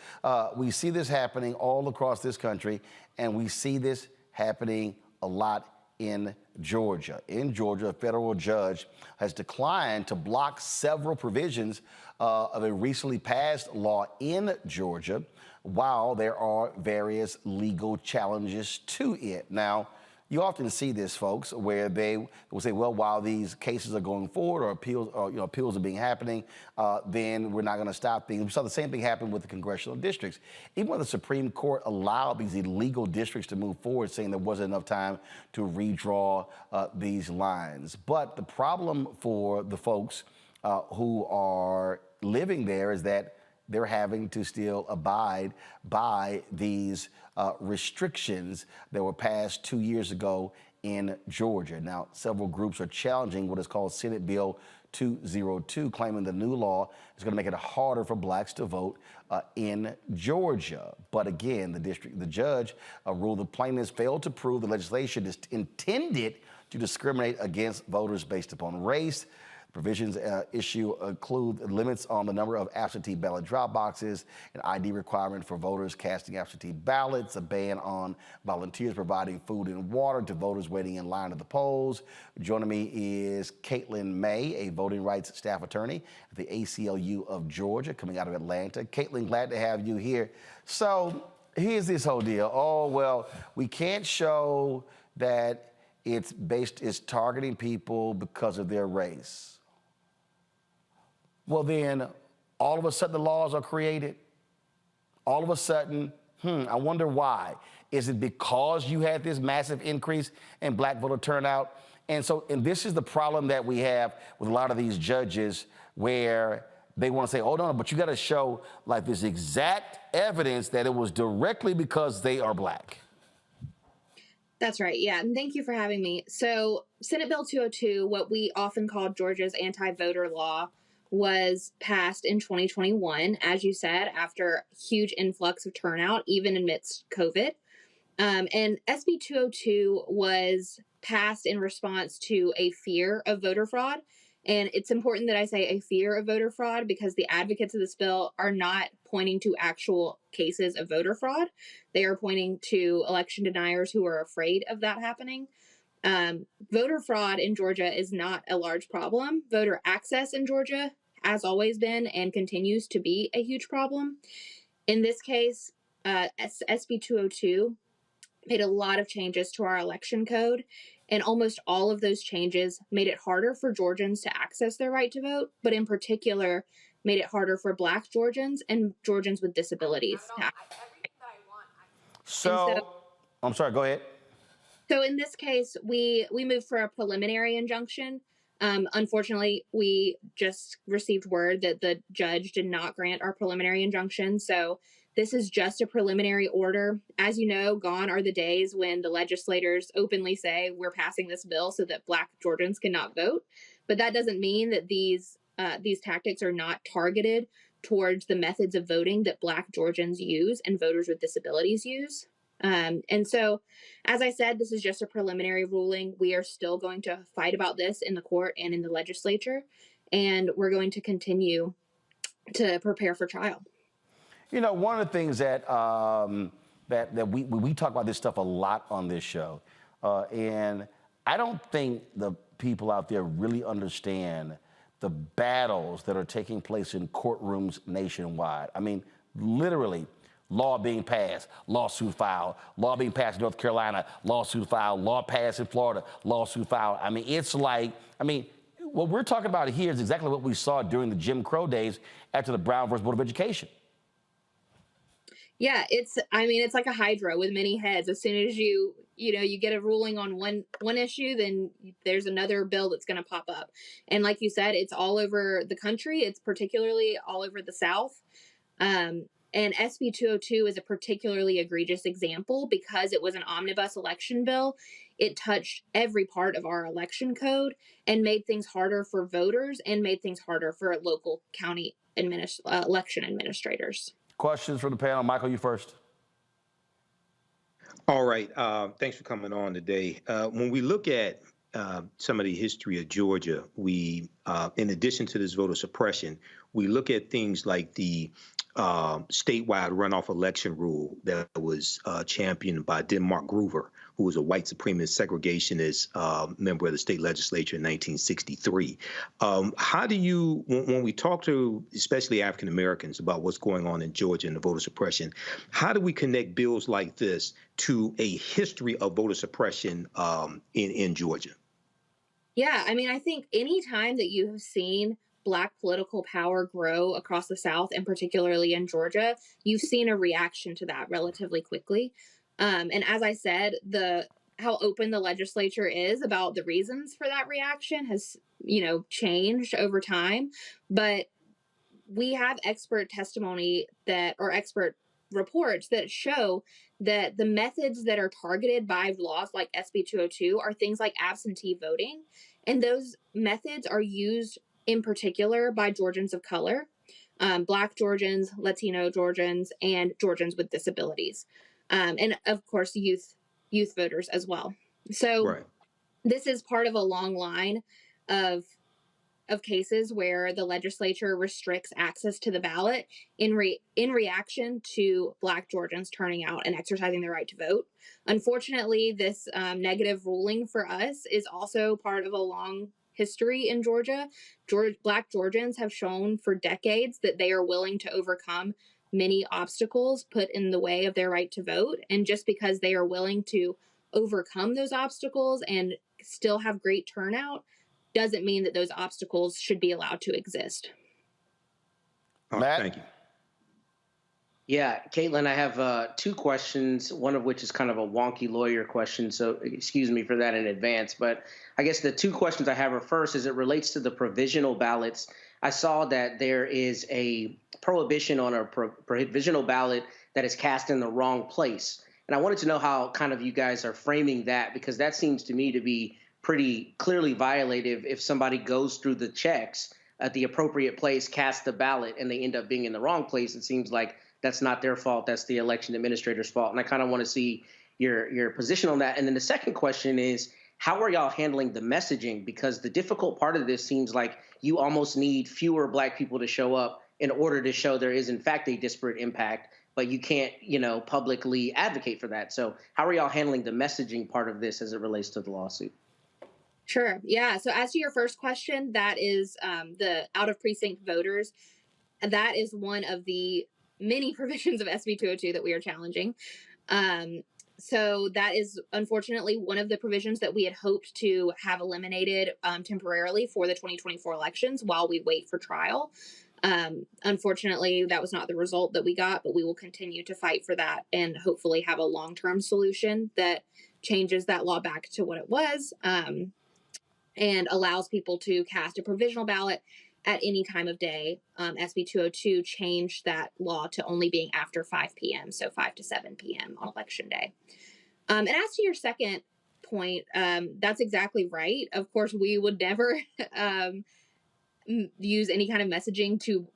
We see this happening all across this country, and we see this happening a lot in Georgia. In Georgia, a federal judge has declined to block several provisions of a recently passed law in Georgia, while there are various legal challenges to it. Now, you often see this, folks, where they will say, well, while these cases are going forward or appeals are being happening, then we're not going to stop things. We saw the same thing happen with the congressional districts. Even when the Supreme Court allowed these illegal districts to move forward, saying there wasn't enough time to redraw these lines. But the problem for the folks who are living there is that they're having to still abide by these restrictions that were passed 2 years ago in Georgia. Now, several groups are challenging what is called Senate Bill 202, claiming the new law is going to make it harder for blacks to vote in Georgia. But again, the judge ruled the plaintiffs failed to prove the legislation is intended to discriminate against voters based upon race. Provisions include limits on the number of absentee ballot drop boxes, an ID requirement for voters casting absentee ballots, a ban on volunteers providing food and water to voters waiting in line at the polls. Joining me is Caitlin May, a voting rights staff attorney at the ACLU of Georgia, coming out of Atlanta. Caitlin, glad to have you here. So here's this whole deal. Oh, well, we can't show that it's targeting people because of their race. Well, then all of a sudden the laws are created. All of a sudden, I wonder why. Is it because you had this massive increase in black voter turnout? And this is the problem that we have with a lot of these judges, where they want to say, oh, no, but you got to show like this exact evidence that it was directly because they are black. That's right. Yeah. And thank you for having me. So Senate Bill 202, what we often call Georgia's anti-voter law, was passed in 2021, as you said, after a huge influx of turnout, even amidst COVID. And SB 202 was passed in response to a fear of voter fraud. And it's important that I say a fear of voter fraud, because the advocates of this bill are not pointing to actual cases of voter fraud. They are pointing to election deniers who are afraid of that happening. Voter fraud in Georgia is not a large problem. Voter access in Georgia has always been and continues to be a huge problem. In this case, SB 202 made a lot of changes to our election code, and almost all of those changes made it harder for Georgians to access their right to vote, but in particular made it harder for Black Georgians and Georgians with disabilities to access. I'm sorry, go ahead. So in this case, we moved for a preliminary injunction. Unfortunately, we just received word that the judge did not grant our preliminary injunction. So this is just a preliminary order. As you know, gone are the days when the legislators openly say we're passing this bill so that Black Georgians cannot vote. But that doesn't mean that these tactics are not targeted towards the methods of voting that Black Georgians use and voters with disabilities use. And so, as I said, this is just a preliminary ruling. We are still going to fight about this in the court and in the legislature, and we're going to continue to prepare for trial. You know, one of the things that we talk about this stuff a lot on this show, and I don't think the people out there really understand the battles that are taking place in courtrooms nationwide. I mean, literally, law being passed, lawsuit filed, law being passed in North Carolina, lawsuit filed, law passed in Florida, lawsuit filed. I mean, it's like, what we're talking about here is exactly what we saw during the Jim Crow days after the Brown versus Board of Education. Yeah, it's like a hydra with many heads. As soon as you get a ruling on one issue, then there's another bill that's going to pop up. And like you said, it's all over the country. It's particularly all over the South. And SB 202 is a particularly egregious example because it was an omnibus election bill. It touched every part of our election code and made things harder for voters and made things harder for local county election administrators. Questions from the panel. Michael, you first. All right. Thanks for coming on today. When we look at some of the history of Georgia, we, in addition to this voter suppression, we look at things like the statewide runoff election rule that was championed by Denmark Groover, who was a white supremacist segregationist member of the state legislature in 1963. How do you, when we talk to especially African Americans about what's going on in Georgia and the voter suppression, how do we connect bills like this to a history of voter suppression in Georgia? Yeah, I think any time that you have seen Black political power grow across the South, and particularly in Georgia, you've seen a reaction to that relatively quickly. And as I said, how open the legislature is about the reasons for that reaction has, changed over time. But we have expert testimony or expert reports that show that the methods that are targeted by laws like SB 202 are things like absentee voting. And those methods are used in particular by Georgians of color, Black Georgians, Latino Georgians, and Georgians with disabilities. And of course, youth voters as well. So This is part of a long line of cases where the legislature restricts access to the ballot in reaction to Black Georgians turning out and exercising their right to vote. Unfortunately, this negative ruling for us is also part of a long history in Georgia. Black Georgians have shown for decades that they are willing to overcome many obstacles put in the way of their right to vote. And just because they are willing to overcome those obstacles and still have great turnout doesn't mean that those obstacles should be allowed to exist. Matt? Thank you. Yeah, Caitlin, I have 2 questions, one of which is kind of a wonky lawyer question, so excuse me for that in advance. But I guess the 2 questions I have are, first, as it relates to the provisional ballots, I saw that there is a prohibition on a provisional ballot that is cast in the wrong place. And I wanted to know how kind of you guys are framing that, because that seems to me to be pretty clearly violative if somebody goes through the checks at the appropriate place, casts the ballot, and they end up being in the wrong place. It seems like that's not their fault. That's the election administrator's fault. And I kind of want to see your position on that. And then the second question is, how are y'all handling the messaging? Because the difficult part of this seems like you almost need fewer Black people to show up in order to show there is, in fact, a disparate impact, but you can't, publicly advocate for that. So how are y'all handling the messaging part of this as it relates to the lawsuit? Sure. Yeah. So as to your first question, that is the out-of-precinct voters. That is one of the many provisions of SB 202 that we are challenging. So that is unfortunately one of the provisions that we had hoped to have eliminated temporarily for the 2024 elections while we wait for trial. Unfortunately, that was not the result that we got, but we will continue to fight for that and hopefully have a long-term solution that changes that law back to what it was and allows people to cast a provisional ballot at any time of day. SB 202 changed that law to only being after 5 p.m., so 5 to 7 p.m. on Election Day. And as to your second point, that's exactly right. Of course, we would never use any kind of messaging to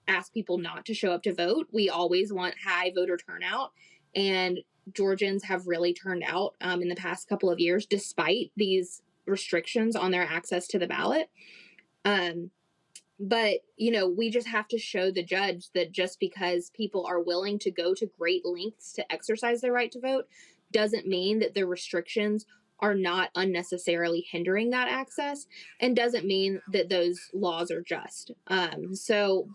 ask people not to show up to vote. We always want high voter turnout, and Georgians have really turned out in the past couple of years, despite these restrictions on their access to the ballot. But, we just have to show the judge that just because people are willing to go to great lengths to exercise their right to vote doesn't mean that the restrictions are not unnecessarily hindering that access, and doesn't mean that those laws are just. So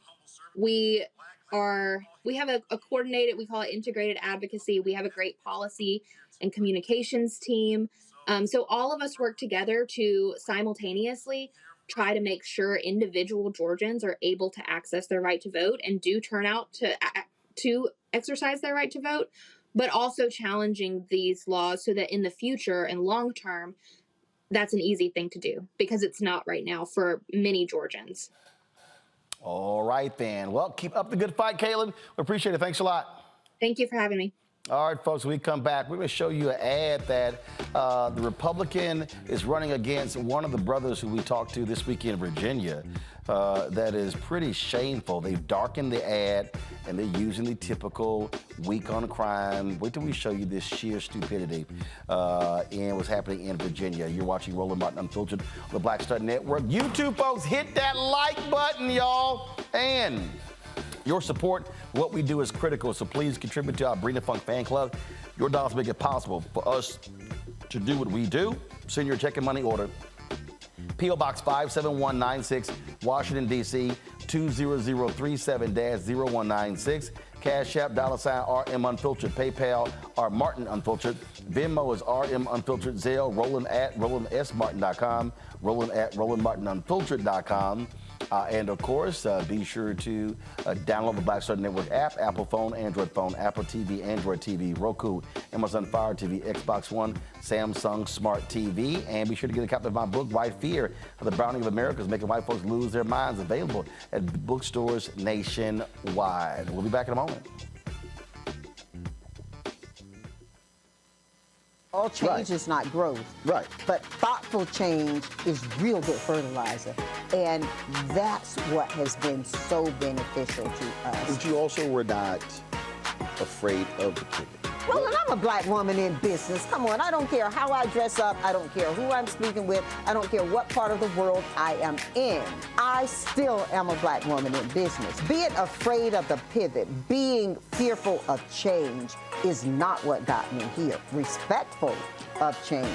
we have a coordinated, we call it integrated advocacy. We have a great policy and communications team. So all of us work together to simultaneously try to make sure individual Georgians are able to access their right to vote and do turn out to exercise their right to vote, but also challenging these laws so that in the future and long term, that's an easy thing to do, because it's not right now for many Georgians. All right, then. Well, keep up the good fight, Caitlin. We appreciate it. Thanks a lot. Thank you for having me. All right, folks, when we come back, we're going to show you an ad that the Republican is running against one of the brothers who we talked to this week in Virginia. That is pretty shameful. They've darkened the ad, and they're using the typical week on crime. Wait till we show you this sheer stupidity and what's happening in Virginia. You're watching Roland Martin Unfiltered on the Black Star Network. You too, folks, hit that like button, y'all. And your support, what we do is critical, so please contribute to our Brina Funk fan club. Your dollars make it possible for us to do what we do. Send your check and money order. P.O. Box 57196, Washington, D.C., 20037-0196. Cash App, $RM Unfiltered. PayPal, R Martin Unfiltered. Venmo is RM Unfiltered. Zelle, Roland@RolandSMartin.com. Roland@RolandMartinUnfiltered.com. And of course, be sure to download the Black Star Network app, Apple phone, Android phone, Apple TV, Android TV, Roku, Amazon Fire TV, Xbox One, Samsung Smart TV. And be sure to get a copy of my book, White Fear, The Browning of America is Making White Folks Lose Their Minds, available at bookstores nationwide. We'll be back in a moment. All change is not growth. Right. But thoughtful change is real good fertilizer. And that's what has been so beneficial to us. But you also were not afraid of the pivot. Well, and I'm a Black woman in business. Come on, I don't care how I dress up. I don't care who I'm speaking with. I don't care what part of the world I am in. I still am a Black woman in business. Being afraid of the pivot, being fearful of change is not what got me here. Respectful of change.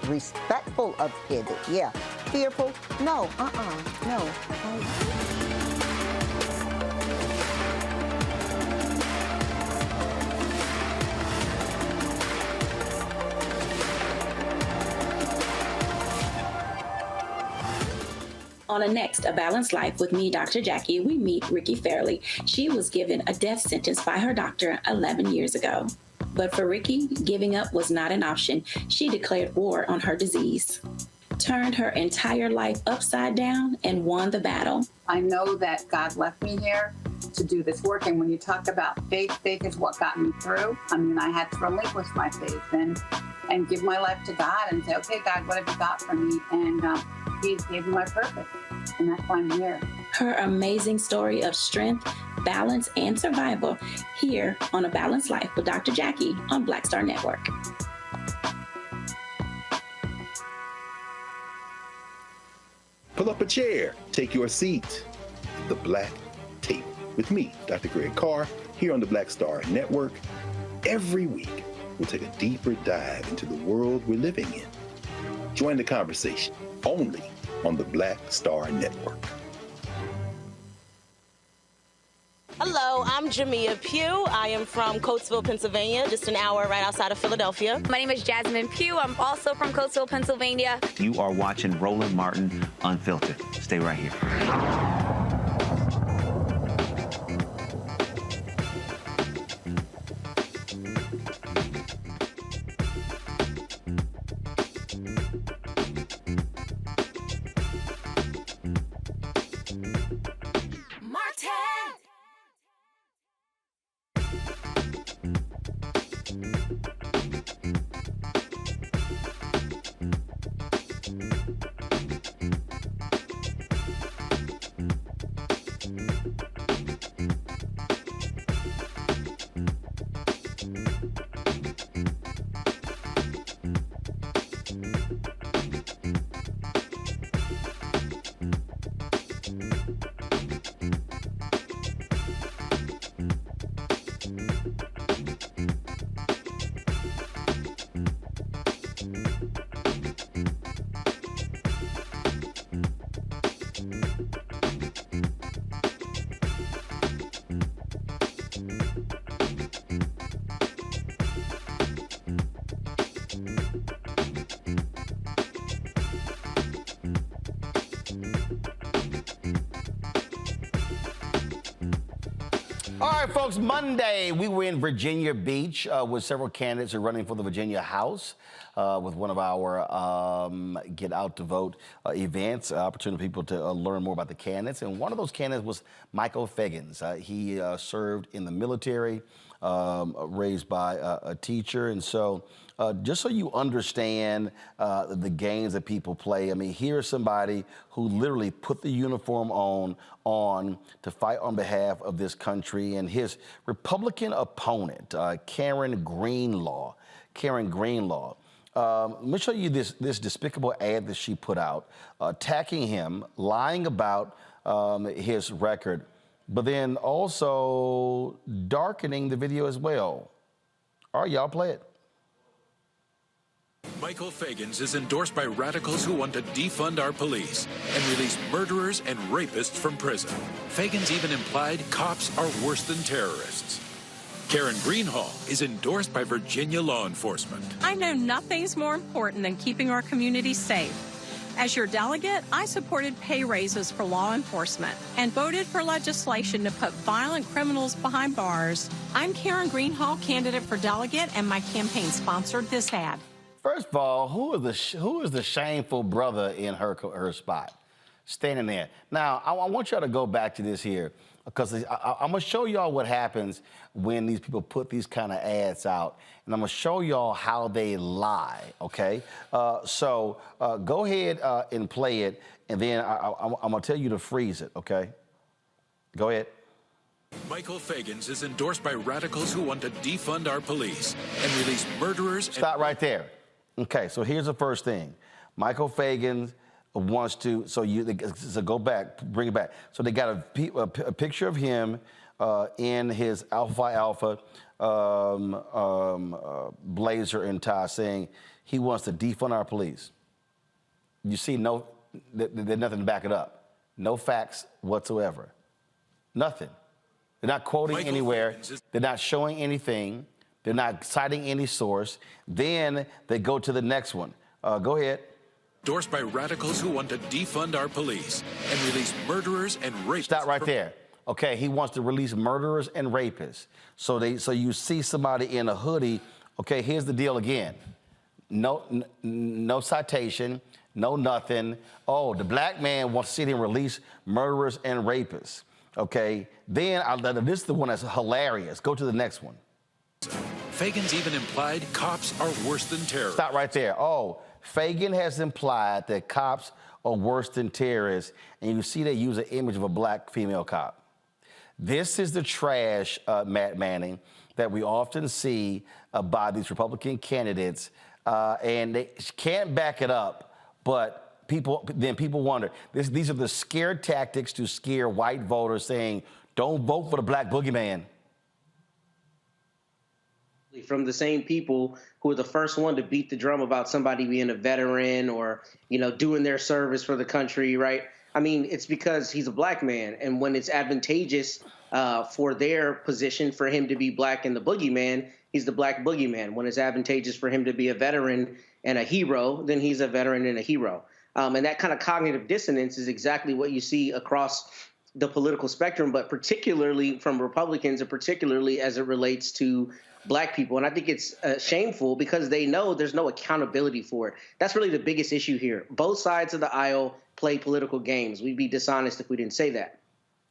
Respectful of pivot, yeah. Fearful? No, no. On a Next, A Balanced Life with me, Dr. Jackie, we meet Ricky Fairley. She was given a death sentence by her doctor 11 years ago. But for Ricky, giving up was not an option. She declared war on her disease, turned her entire life upside down, and won the battle. I know that God left me here to do this work. And when you talk about faith, faith is what got me through. I mean, I had to relinquish my faith and give my life to God and say, okay, God, what have you got for me? And He gave me my purpose. And that's why I'm here. Her amazing story of strength, balance, and survival here on A Balanced Life with Dr. Jackie on Black Star Network. Pull up a chair, take your seat. The Black Tape with me, Dr. Greg Carr, here on the Black Star Network. Every week, we'll take a deeper dive into the world we're living in. Join the conversation only on the Black Star Network. Hello, I'm Jamia Pugh. I am from Coatesville, Pennsylvania, just an hour right outside of Philadelphia. My name is Jasmine Pugh. I'm also from Coatesville, Pennsylvania. You are watching Roland Martin Unfiltered. Stay right here. All right, folks, Monday, we were in Virginia Beach with several candidates who are running for the Virginia House with one of our Get Out to Vote events, opportunity for people to learn more about the candidates. And one of those candidates was Michael Fagans. He served in the military, raised by a teacher. And so just so you understand the games that people play, I mean, here's somebody who literally put the uniform on to fight on behalf of this country. And his Republican opponent, Karen Greenlaw. Let me show you this despicable ad that she put out, attacking him, lying about his record, but then also darkening the video as well. All right, y'all play it. Michael Fagans is endorsed by radicals who want to defund our police and release murderers and rapists from prison. Fagans even implied cops are worse than terrorists. Karen Greenhall is endorsed by Virginia law enforcement. I know nothing's more important than keeping our community safe. As your delegate, I supported pay raises for law enforcement and voted for legislation to put violent criminals behind bars. I'm Karen Greenhall, candidate for delegate, and my campaign sponsored this ad. First of all, who is the shameful brother in her spot, standing there? Now, I want y'all to go back to this here, because I'm going to show y'all what happens when these people put these kind of ads out, and I'm going to show y'all how they lie, okay? So go ahead and play it, and then I'm going to tell you to freeze it, okay? Go ahead. Michael Fagans is endorsed by radicals who want to defund our police and release murderers. Stop right there. Okay, so here's the first thing. Michael Fagans wants to, so go back, bring it back. So they got a picture of him in his Alpha blazer and tie, saying he wants to defund our police. You see, there's nothing to back it up. No facts whatsoever. Nothing. They're not quoting anywhere. They're not showing anything. They're not citing any source. Then they go to the next one. Go ahead. Endorsed by radicals who want to defund our police and release murderers and rapists. Stop right there. Okay, he wants to release murderers and rapists. So you see somebody in a hoodie. Okay, here's the deal again. No citation, no nothing. Oh, the black man wants to sit here and release murderers and rapists. Okay, then this is the one that's hilarious. Go to the next one. Fagan's even implied cops are worse than terrorists. Stop right there. Oh, Fagan has implied that cops are worse than terrorists, and you see they use an image of a black female cop. This is the trash, Matt Manning, that we often see by these Republican candidates, and they can't back it up, but people wonder. These are the scare tactics to scare white voters, saying, don't vote for the black boogeyman. From the same people who are the first one to beat the drum about somebody being a veteran or, doing their service for the country, right? I mean, it's because he's a black man. And when it's advantageous for their position for him to be black and the boogeyman, he's the black boogeyman. When it's advantageous for him to be a veteran and a hero, then he's a veteran and a hero. And that kind of cognitive dissonance is exactly what you see across the political spectrum, but particularly from Republicans and particularly as it relates to black people. And I think it's shameful because they know there's no accountability for it. That's really the biggest issue here. Both sides of the aisle play political games. We'd be dishonest if we didn't say that.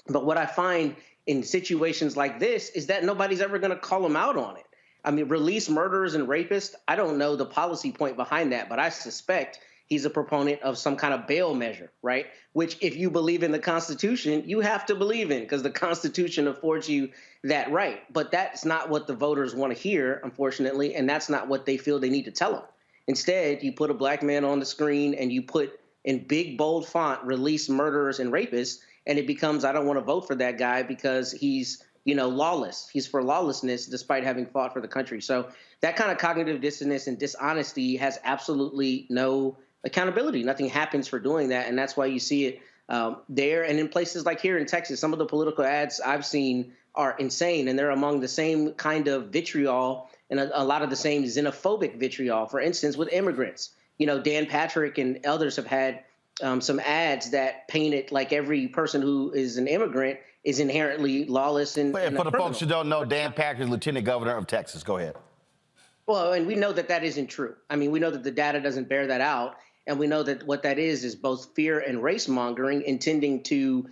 But what I find in situations like this is that nobody's ever going to call them out on it. I mean, release murderers and rapists. I don't know the policy point behind that, but I suspect he's a proponent of some kind of bail measure, right? Which, if you believe in the Constitution, you have to believe in because the Constitution affords you that right. But that's not what the voters want to hear, unfortunately, and that's not what they feel they need to tell them. Instead, you put a black man on the screen and you put in big, bold font, release murderers and rapists, and it becomes, I don't want to vote for that guy because he's, lawless. He's for lawlessness despite having fought for the country. So that kind of cognitive dissonance and dishonesty has absolutely no accountability. Nothing happens for doing that, and that's why you see it there. And in places like here in Texas, some of the political ads I've seen are insane, and they're among the same kind of vitriol and a lot of the same xenophobic vitriol. For instance, with immigrants, Dan Patrick and others have had some ads that paint it like every person who is an immigrant is inherently lawless and for the folks who don't know, Dan Patrick is Lieutenant Governor of Texas. Go ahead. Well, and we know that that isn't true. I mean, we know that the data doesn't bear that out. And we know that what that is both fear and race mongering, intending to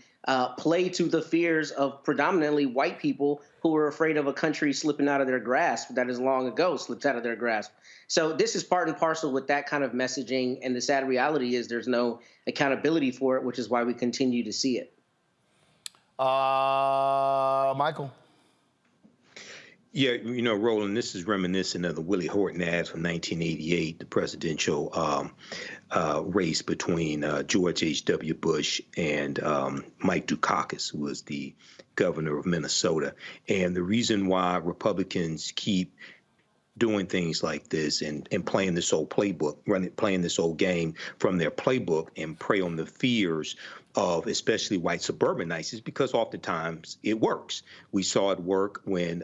play to the fears of predominantly white people who are afraid of a country slipping out of their grasp that has long ago slipped out of their grasp. So this is part and parcel with that kind of messaging. And the sad reality is there's no accountability for it, which is why we continue to see it. Michael? Yeah, Roland, this is reminiscent of the Willie Horton ads from 1988, the presidential race between George H.W. Bush and Mike Dukakis, who was the governor of Minnesota. And the reason why Republicans keep doing things like this and playing this old playbook, playing this old game from their playbook and prey on the fears of especially white suburbanites is because oftentimes it works. We saw it work when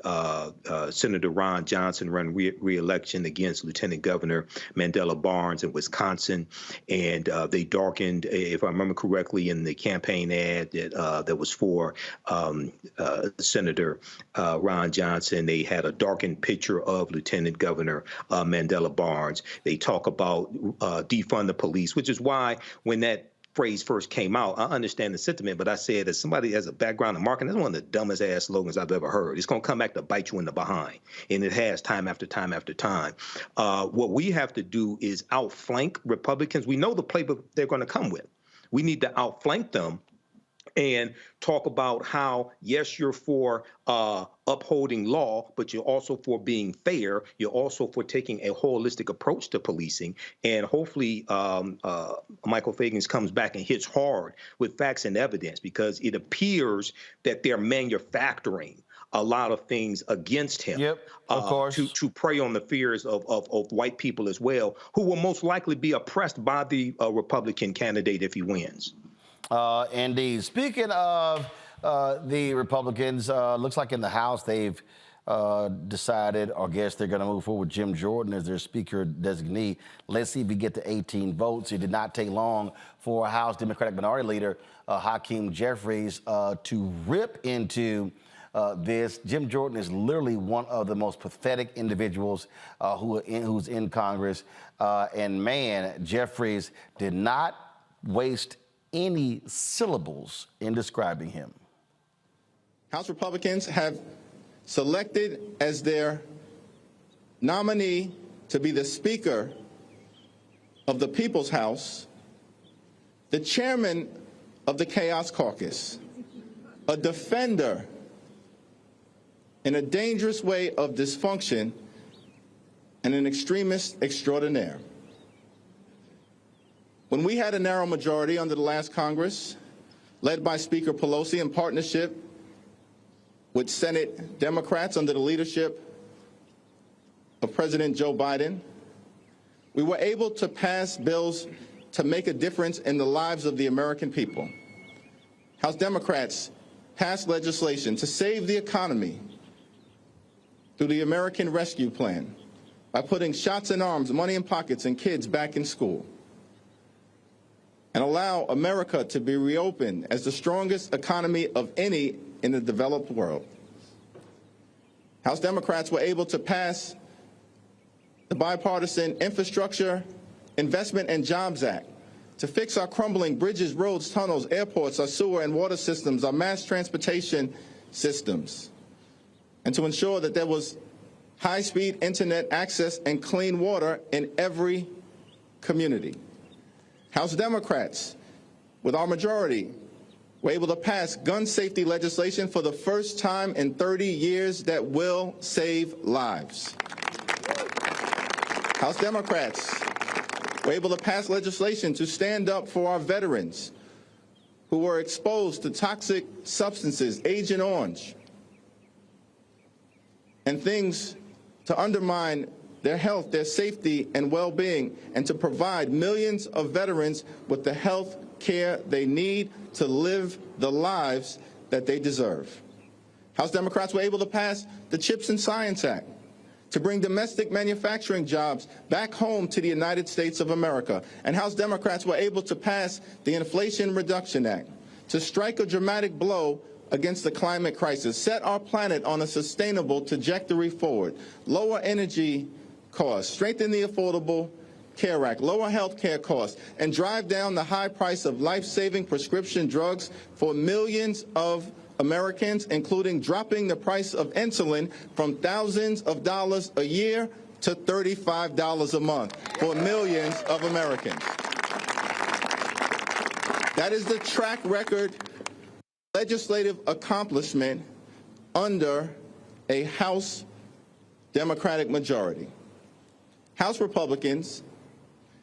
Senator Ron Johnson ran re-election against Lieutenant Governor Mandela Barnes in Wisconsin, and they darkened, if I remember correctly, in the campaign ad that was for Senator Ron Johnson, they had a darkened picture of Lieutenant Governor Mandela Barnes. They talk about defund the police, which is why when that phrase first came out, I understand the sentiment, but I said, as somebody has a background in marketing, that's one of the dumbest ass slogans I've ever heard. It's going to come back to bite you in the behind, and it has time after time after time. What we have to do is outflank Republicans. We know the playbook they're going to come with. We need to outflank them and talk about how, yes, you're for upholding law, but you're also for being fair. You're also for taking a holistic approach to policing. And hopefully Michael Fagans comes back and hits hard with facts and evidence, because it appears that they're manufacturing a lot of things against him. Yep, of course. To prey on the fears of white people as well, who will most likely be oppressed by the Republican candidate if he wins. Indeed. Speaking of the Republicans, looks like in the House they've decided, or guess they're going to move forward with Jim Jordan as their speaker designee. Let's see if we get to 18 votes. It did not take long for House Democratic Minority Leader Hakeem Jeffries to rip into this. Jim Jordan is literally one of the most pathetic individuals who's in Congress. And man, Jeffries did not waste any syllables in describing him. House Republicans have selected as their nominee to be the Speaker of the People's House the chairman of the Chaos Caucus, a defender in a dangerous way of dysfunction, and an extremist extraordinaire. When we had a narrow majority under the last Congress, led by Speaker Pelosi in partnership with Senate Democrats under the leadership of President Joe Biden, we were able to pass bills to make a difference in the lives of the American people. House Democrats passed legislation to save the economy through the American Rescue Plan by putting shots in arms, money in pockets, and kids back in school, and allow America to be reopened as the strongest economy of any in the developed world. House Democrats were able to pass the Bipartisan Infrastructure Investment and Jobs Act to fix our crumbling bridges, roads, tunnels, airports, our sewer and water systems, our mass transportation systems, and to ensure that there was high-speed internet access and clean water in every community. House Democrats, with our majority, were able to pass gun safety legislation for the first time in 30 years that will save lives. House Democrats were able to pass legislation to stand up for our veterans who were exposed to toxic substances, Agent Orange, and things to undermine their health, their safety, and well-being, and to provide millions of veterans with the health care they need to live the lives that they deserve. House Democrats were able to pass the CHIPS and Science Act to bring domestic manufacturing jobs back home to the United States of America. And House Democrats were able to pass the Inflation Reduction Act to strike a dramatic blow against the climate crisis, set our planet on a sustainable trajectory forward, lower energy costs, strengthen the Affordable Care Act, lower health care costs, and drive down the high price of life-saving prescription drugs for millions of Americans, including dropping the price of insulin from thousands of dollars a year to $35 a month for millions of Americans. That is the track record legislative accomplishment under a House Democratic majority. House Republicans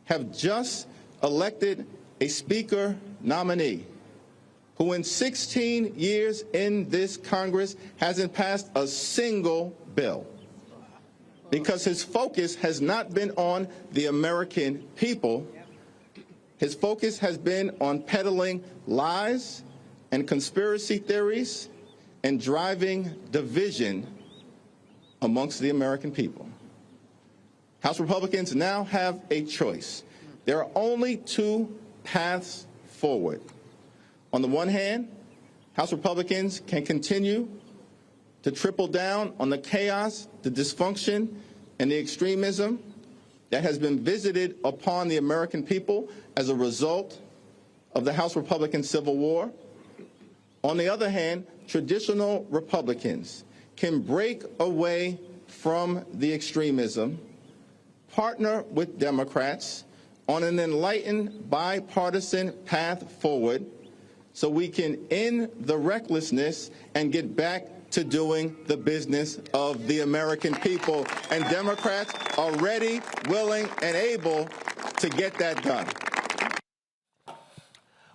have just elected a Speaker nominee who in 16 years in this Congress hasn't passed a single bill, because his focus has not been on the American people. His focus has been on peddling lies and conspiracy theories and driving division amongst the American people. House Republicans now have a choice. There are only two paths forward. On the one hand, House Republicans can continue to triple down on the chaos, the dysfunction, and the extremism that has been visited upon the American people as a result of the House Republican Civil War. On the other hand, traditional Republicans can break away from the extremism, partner with Democrats on an enlightened bipartisan path forward so we can end the recklessness and get back to doing the business of the American people. And Democrats are ready, willing, and able to get that done.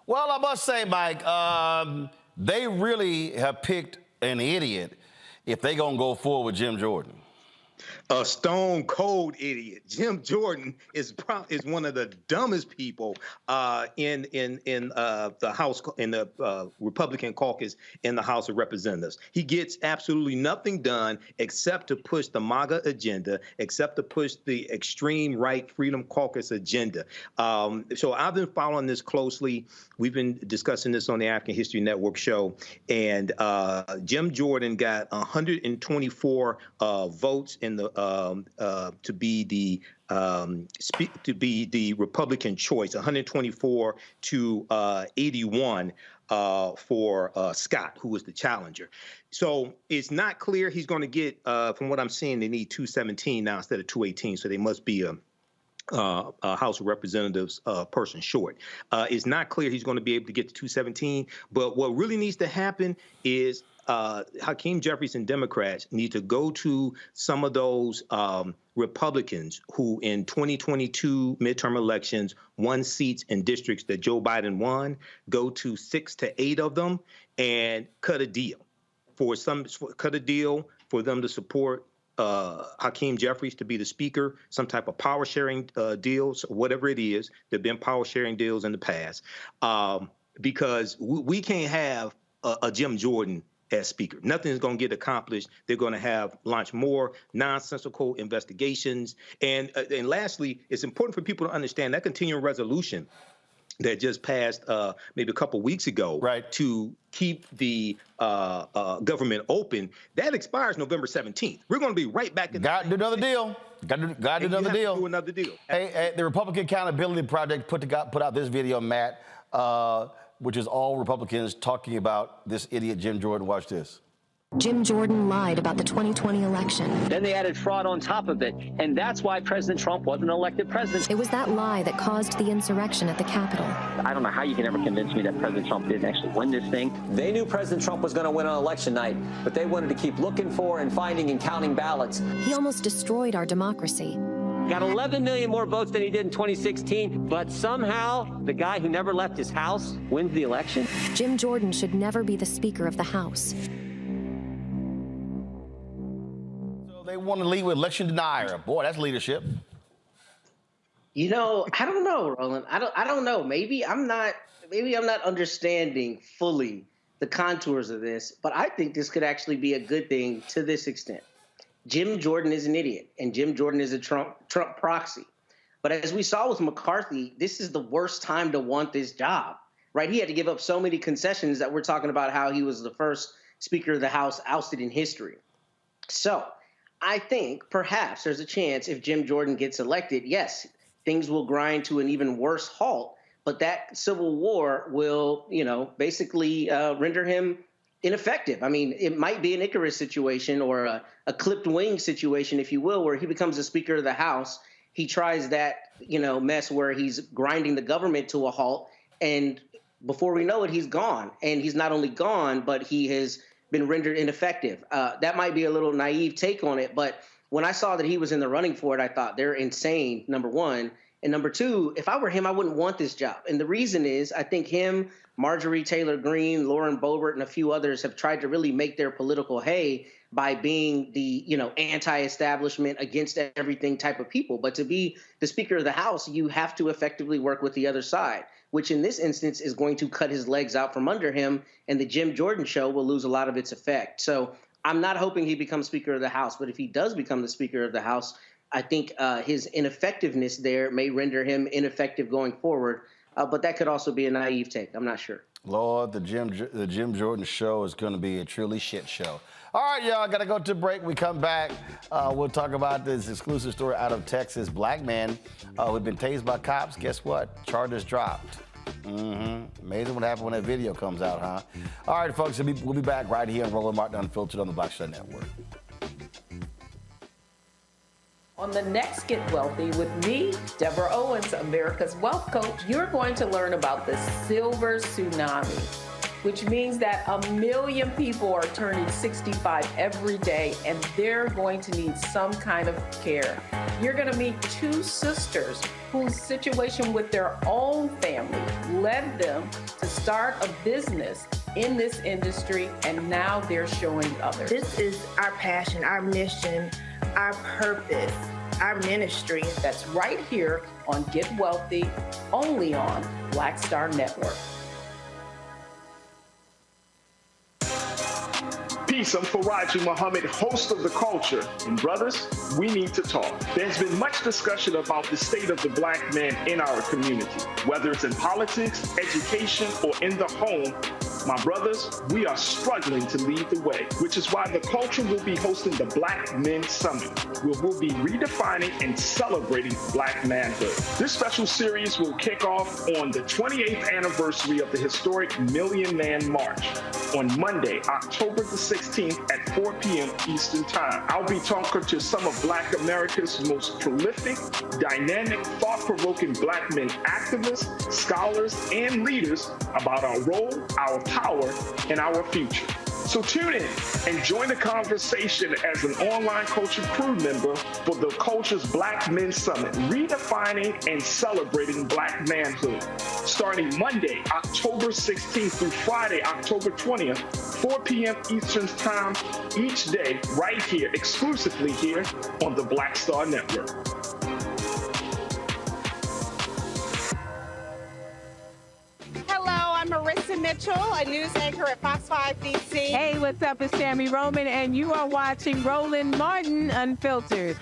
Well, I must say, Mike, they really have picked an idiot if they're going to go forward with Jim Jordan. A stone cold idiot. Jim Jordan is one of the dumbest people in the House, in the Republican caucus in the House of Representatives. He gets absolutely nothing done except to push the MAGA agenda, except to push the extreme right Freedom Caucus agenda. So I've been following this closely. We've been discussing this on the African History Network show, and Jim Jordan got 124 votes in the to be the Republican choice, 124 to 81 for Scott, who was the challenger. So it's not clear he's going to get. From what I'm seeing, they need 217 now instead of 218. So they must be a House of Representatives person short. It's not clear he's going to be able to get to 217. But what really needs to happen is Hakeem Jeffries and Democrats need to go to some of those Republicans who in 2022 midterm elections won seats in districts that Joe Biden won, go to 6 to 8 of them and cut a deal for them to support Hakeem Jeffries to be the speaker, some type of power sharing deals, whatever it is. There have been power sharing deals in the past, because we can't have a Jim Jordan as speaker. Nothing's going to get accomplished. They're going to launch more nonsensical investigations. And lastly, it's important for people to understand that continuing resolution that just passed maybe a couple weeks ago, right, to keep the government open, that expires November 17th. We're going to be right back in. Got to do another deal. Got to do another deal. Do another deal. Hey, the Republican Accountability Project put out this video, Matt, which is all Republicans talking about this idiot Jim Jordan. Watch this. Jim Jordan lied about the 2020 election. Then they added fraud on top of it, and that's why President Trump wasn't elected president. It was that lie that caused the insurrection at the Capitol. I don't know how you can ever convince me that President Trump didn't actually win this thing. They knew President Trump was going to win on election night, but they wanted to keep looking for and finding and counting ballots. He almost destroyed our democracy. Got 11 million more votes than he did in 2016, but somehow the guy who never left his house wins the election. Jim Jordan should never be the Speaker of the House. So they want to lead with election denier. Boy, that's leadership. You know, I don't know, Roland. I don't know. Maybe I'm not understanding fully the contours of this, but I think this could actually be a good thing to this extent. Jim Jordan is an idiot, and Jim Jordan is a Trump proxy. But as we saw with McCarthy, this is the worst time to want this job, right? He had to give up so many concessions that we're talking about how he was the first Speaker of the House ousted in history. So I think perhaps there's a chance if Jim Jordan gets elected, yes, things will grind to an even worse halt, but that civil war will, basically render him ineffective. I mean, it might be an Icarus situation or a clipped wing situation, if you will, where he becomes a Speaker of the House. He tries that, mess where he's grinding the government to a halt. And before we know it, he's gone. And he's not only gone, but he has been rendered ineffective. That might be a little naive take on it. But when I saw that he was in the running for it, I thought they're insane, number one. And number two, if I were him, I wouldn't want this job. And the reason is I think him, Marjorie Taylor Greene, Lauren Boebert, and a few others have tried to really make their political hay by being the, anti-establishment, against everything type of people. But to be the Speaker of the House, you have to effectively work with the other side, which in this instance is going to cut his legs out from under him, and the Jim Jordan show will lose a lot of its effect. So I'm not hoping he becomes Speaker of the House, but if he does become the Speaker of the House, I think his ineffectiveness there may render him ineffective going forward. But that could also be a naive take. I'm not sure. Lord, the Jim Jordan show is going to be a truly shit show. All right, y'all, got to go to break. We come back. We'll talk about this exclusive story out of Texas. Black man who'd been tased by cops. Guess what? Charges dropped. Amazing what happened when that video comes out, huh? All right, folks, we'll be back right here on Roland Martin Unfiltered on the Black Star Network. On the next Get Wealthy with me, Deborah Owens, America's Wealth Coach, you're going to learn about the silver tsunami, which means that 1 million people are turning 65 every day, and they're going to need some kind of care. You're going to meet two sisters whose situation with their own family led them to start a business in this industry, and now they're showing others. This is our passion, our mission. our purpose, our ministry. That's right here on Get Wealthy, only on Black Star Network. Peace, I'm Faraji Muhammad, host of The Culture. And brothers, we need to talk. There's been much discussion about the state of the black man in our community, whether it's in politics, education, or in the home. My brothers, we are struggling to lead the way, which is why The Culture will be hosting the Black Men Summit, where we'll be redefining and celebrating black manhood. This special series will kick off on the 28th anniversary of the historic Million Man March on Monday, October the 16th at 4 p.m. Eastern Time. I'll be talking to some of Black America's most prolific, dynamic, thought-provoking black men activists, scholars, and leaders about our role, our power, and our future. So tune in and join the conversation as an online culture crew member for The Culture's Black Men Summit, redefining and celebrating black manhood. Starting Monday, October 16th through Friday, October 20th, 4 p.m. Eastern Time each day, right here, exclusively here on the Black Star Network. I'm Marissa Mitchell, a news anchor at Fox 5 DC. Hey, what's up? It's Tammy Roman, and you are watching Roland Martin Unfiltered.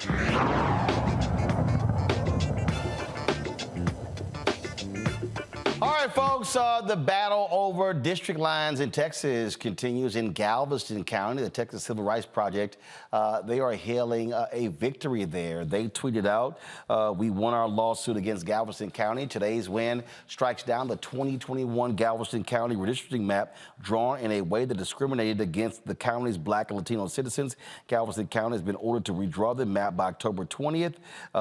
All right, folks, the battle over district lines in Texas continues in Galveston County. The Texas Civil Rights Project, they are hailing a victory there. They tweeted out, we won our lawsuit against Galveston County. Today's win strikes down the 2021 Galveston County redistricting map drawn in a way that discriminated against the county's black and Latino citizens. Galveston County has been ordered to redraw the map by October 20th.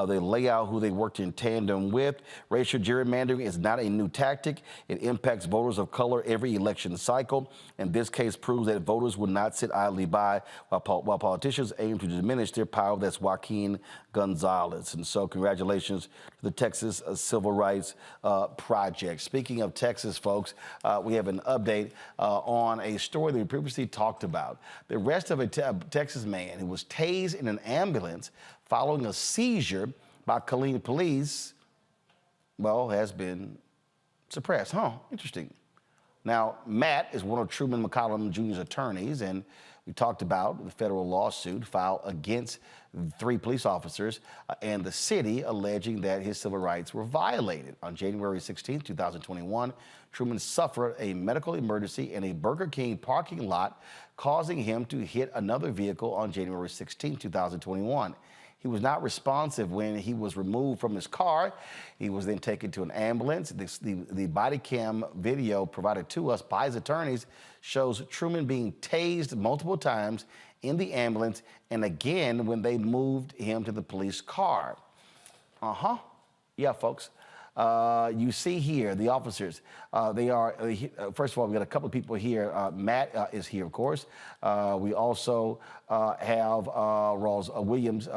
They lay out who they worked in tandem with. Racial gerrymandering is not a new tactic. It impacts voters of color every election cycle, and this case proves that voters will not sit idly by while politicians aim to diminish their power. That's Joaquin Gonzalez. And so congratulations to the Texas Civil Rights Project. Speaking of Texas, folks, we have an update on a story that we previously talked about. The arrest of a Texas man who was tased in an ambulance following a seizure by Killeen Police, well, has been suppressed. Interesting. Now, Matt is one of Truman McCollum Jr.'s attorneys, and we talked about the federal lawsuit filed against 3 police officers and the city, alleging that his civil rights were violated. On January 16, 2021, Truman suffered a medical emergency in a Burger King parking lot, causing him to hit another vehicle on January 16, 2021. He was not responsive when he was removed from his car. He was then taken to an ambulance. The body cam video provided to us by his attorneys shows Truman being tased multiple times in the ambulance and again when they moved him to the police car. Yeah, folks. You see here, the officers, they are, first of all, we got a couple of people here. Matt is here, of course. We also have Rawls Williams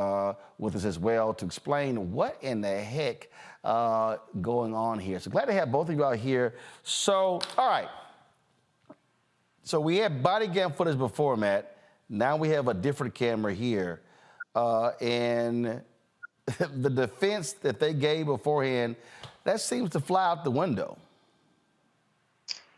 with us as well to explain what in the heck going on here. So glad to have both of you out here. So, all right. So we had body cam footage before, Matt. Now we have a different camera here. And the defense that they gave beforehand, that seems to fly out the window.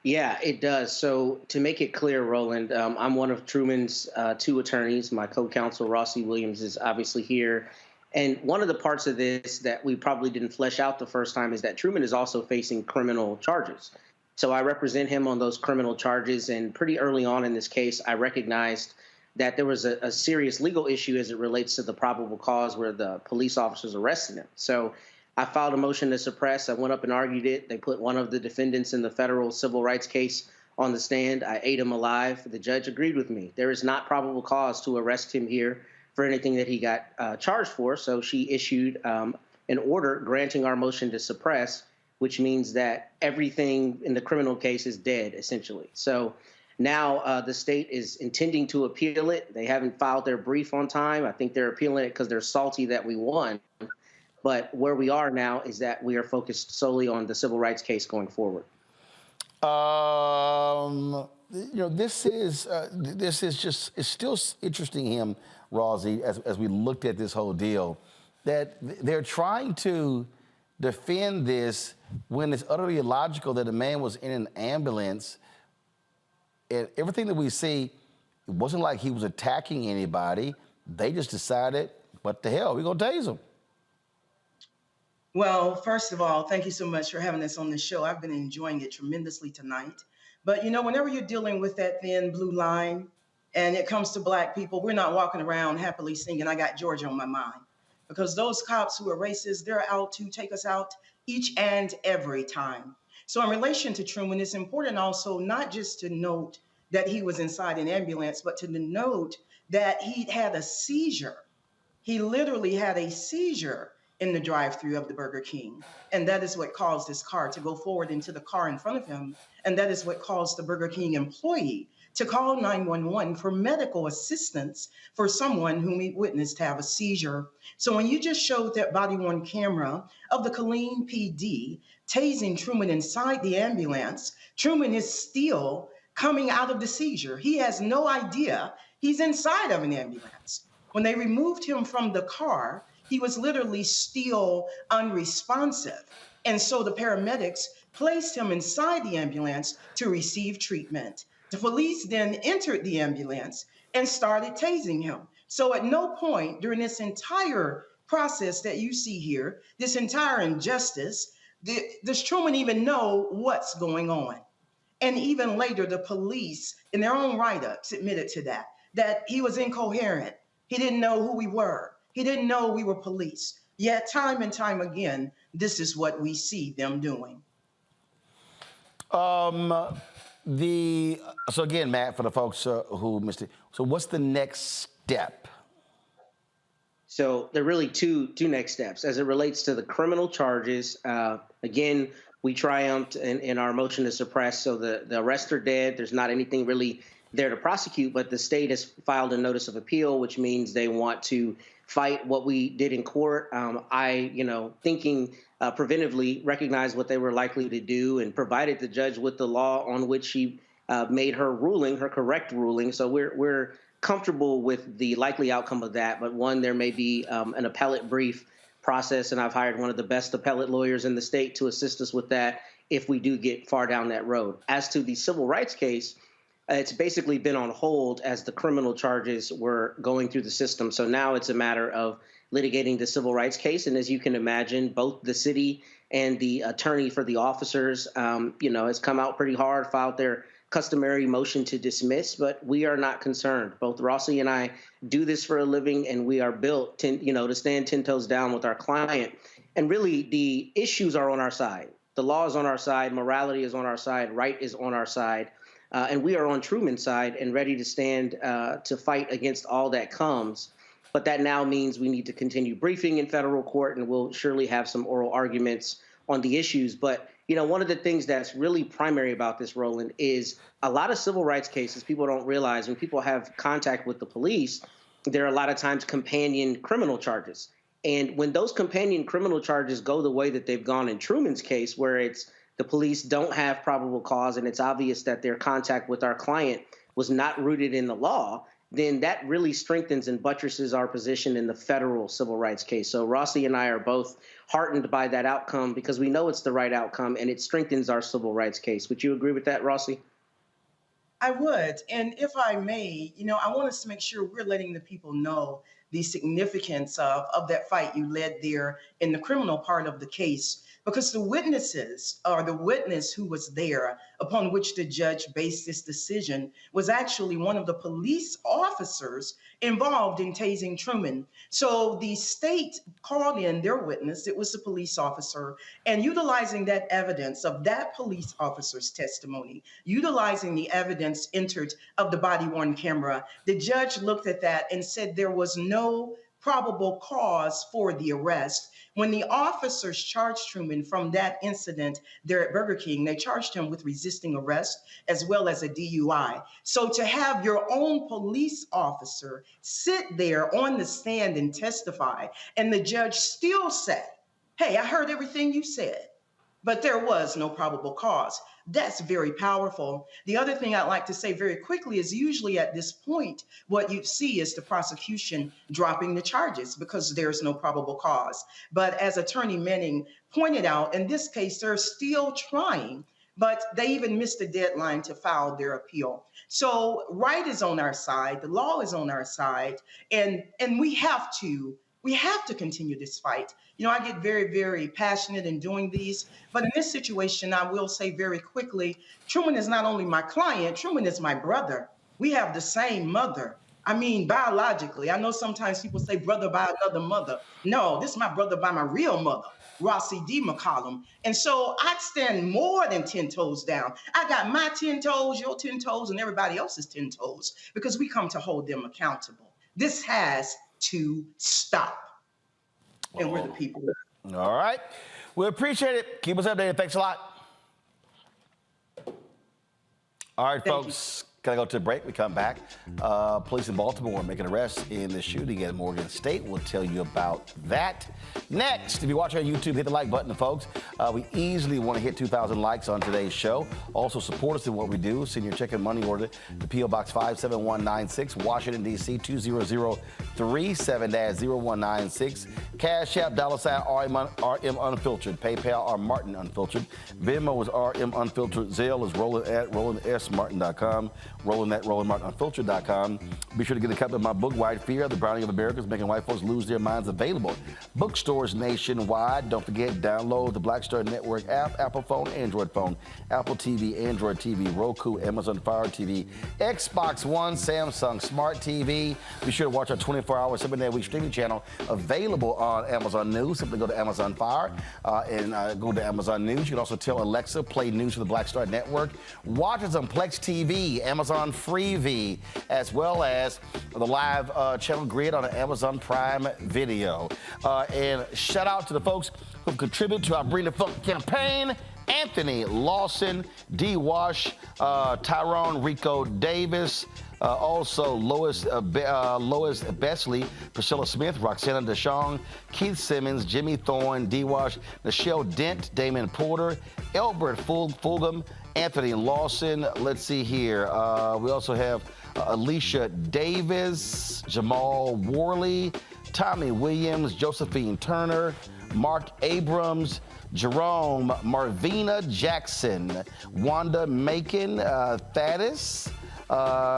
Yeah, it does. So to make it clear, Roland, I'm one of Truman's 2 attorneys. My co-counsel, Rossi Williams, is obviously here. And one of the parts of this that we probably didn't flesh out the first time is that Truman is also facing criminal charges. So I represent him on those criminal charges. And pretty early on in this case, I recognized that there was a serious legal issue as it relates to the probable cause where the police officers arrested him. So I filed a motion to suppress. I went up and argued it. They put one of the defendants in the federal civil rights case on the stand. I ate him alive. The judge agreed with me. There is not probable cause to arrest him here for anything that he got charged for. So she issued an order granting our motion to suppress, which means that everything in the criminal case is dead, essentially. So now the state is intending to appeal it. They haven't filed their brief on time. I think they're appealing it because they're salty that we won. But where we are now is that we are focused solely on the civil rights case going forward. This is just, it's still interesting him, Rosie, as we looked at this whole deal, that they're trying to defend this when it's utterly illogical that a man was in an ambulance. And everything that we see, it wasn't like he was attacking anybody. They just decided, what the hell, we're gonna tase him. Well, first of all, thank you so much for having us on the show. I've been enjoying it tremendously tonight. But whenever you're dealing with that thin blue line and it comes to Black people, we're not walking around happily singing, I got Georgia on my mind. Because those cops who are racist, they're out to take us out each and every time. So in relation to Truman, it's important also not just to note that he was inside an ambulance, but to note that he had a seizure. He literally had a seizure in the drive-thru of the Burger King. And that is what caused his car to go forward into the car in front of him. And that is what caused the Burger King employee to call 911 for medical assistance for someone whom he witnessed have a seizure. So when you just showed that body-worn camera of the Killeen PD tasing Truman inside the ambulance, Truman is still coming out of the seizure. He has no idea he's inside of an ambulance. When they removed him from the car, he was literally still unresponsive. And so the paramedics placed him inside the ambulance to receive treatment. The police then entered the ambulance and started tasing him. So at no point during this entire process that you see here, this entire injustice, does Truman even know what's going on? And even later, the police, in their own write-ups, admitted to that he was incoherent. He didn't know who we were. He didn't know we were police. Yet time and time again, this is what we see them doing. So again, Matt, for the folks who missed it, so what's the next step? So there are really two next steps. As it relates to the criminal charges, again, we triumphed in our motion to suppress, so the arrests are dead. There's not anything really there to prosecute, but the state has filed a notice of appeal, which means they want to fight what we did in court. Thinking preventively, recognized what they were likely to do and provided the judge with the law on which she made her ruling, her correct ruling. So we're comfortable with the likely outcome of that. But one, there may be an appellate brief process, and I've hired one of the best appellate lawyers in the state to assist us with that if we do get far down that road. As to the civil rights case, it's basically been on hold as the criminal charges were going through the system. So now it's a matter of litigating the civil rights case. And as you can imagine, both the city and the attorney for the officers, has come out pretty hard, filed their customary motion to dismiss, but we are not concerned. Both Rossi and I do this for a living, and we are built to stand 10 toes down with our client. And really, the issues are on our side. The law is on our side. Morality is on our side. Right is on our side. And we are on Truman's side and ready to stand to fight against all that comes. But that now means we need to continue briefing in federal court, and we'll surely have some oral arguments on the issues. But, one of the things that's really primary about this, Roland, is a lot of civil rights cases people don't realize when people have contact with the police, there are a lot of times companion criminal charges. And when those companion criminal charges go the way that they've gone in Truman's case, where it's the police don't have probable cause and it's obvious that their contact with our client was not rooted in the law, then that really strengthens and buttresses our position in the federal civil rights case. So Rossi and I are both heartened by that outcome because we know it's the right outcome and it strengthens our civil rights case. Would you agree with that, Rossi? I would. And if I may, I want us to make sure we're letting the people know the significance of that fight you led there in the criminal part of the case, because the witnesses, or the witness who was there upon which the judge based this decision, was actually one of the police officers involved in tasing Truman. So the state called in their witness, it was the police officer, and utilizing that evidence of that police officer's testimony, utilizing the evidence entered of the body-worn camera, the judge looked at that and said there was no probable cause for the arrest. When the officers charged Truman from that incident there at Burger King, they charged him with resisting arrest as well as a DUI. So to have your own police officer sit there on the stand and testify, and the judge still say, hey, I heard everything you said, but there was no probable cause. That's very powerful. The other thing I'd like to say very quickly is usually at this point, what you see is the prosecution dropping the charges because there's no probable cause. But as Attorney Manning pointed out, in this case, they're still trying, but they even missed the deadline to file their appeal. So right is on our side, the law is on our side, and we have to continue this fight. You know, I get very, very passionate in doing these, but in this situation, I will say very quickly, Truman is not only my client, Truman is my brother. We have the same mother. I mean, biologically. I know sometimes people say brother by another mother. No, this is my brother by my real mother, Rossie D. McCollum. And so I stand more than 10 toes down. I got my 10 toes, your 10 toes, and everybody else's 10 toes, because we come to hold them accountable. This has to stop. And we're the people. All right. We appreciate it. Keep us updated. Thanks a lot. All right, folks. Gotta go to a break. We come back. Police in Baltimore making arrests in the shooting at Morgan State. We'll tell you about that next. If you're watching on YouTube, hit the like button, folks. We easily want to hit 2,000 likes on today's show. Also, support us in what we do. Send your check and money order to P.O. Box 57196, Washington, D.C. 20037-0196. Cash App, $RM Unfiltered. PayPal, R Martin Unfiltered. Venmo is RM Unfiltered. Zelle is rolling@RolandSMartin.com. RolandMartinUnfiltered.com. Be sure to get a copy of my book, White Fear, The Browning of America is Making White Folks Lose Their Minds, available. Bookstores nationwide. Don't forget, download the Black Star Network app, Apple phone, Android phone, Apple TV, Android TV, Roku, Amazon Fire TV, Xbox One, Samsung Smart TV. Be sure to watch our 24-hour, 7-day-a-week streaming channel, available on Amazon News. Simply go to Amazon Fire and go to Amazon News. You can also tell Alexa, play news for the Black Star Network. Watch us on Plex TV, Amazon Freevee, as well as the live channel grid on Amazon Prime Video. And shout out to the folks who contribute to our Bring the Funk campaign: Anthony Lawson, D. Wash, Tyrone Rico Davis, also Lois Besley, Priscilla Smith, Roxana DeShong, Keith Simmons, Jimmy Thorne, D. Wash, Nichelle Dent, Damon Porter, Elbert Fulgham, Anthony Lawson. Let's see here. We also have Alicia Davis, Jamal Worley, Tommy Williams, Josephine Turner, Mark Abrams, Jerome, Marvina Jackson, Wanda Macon, Thaddeus.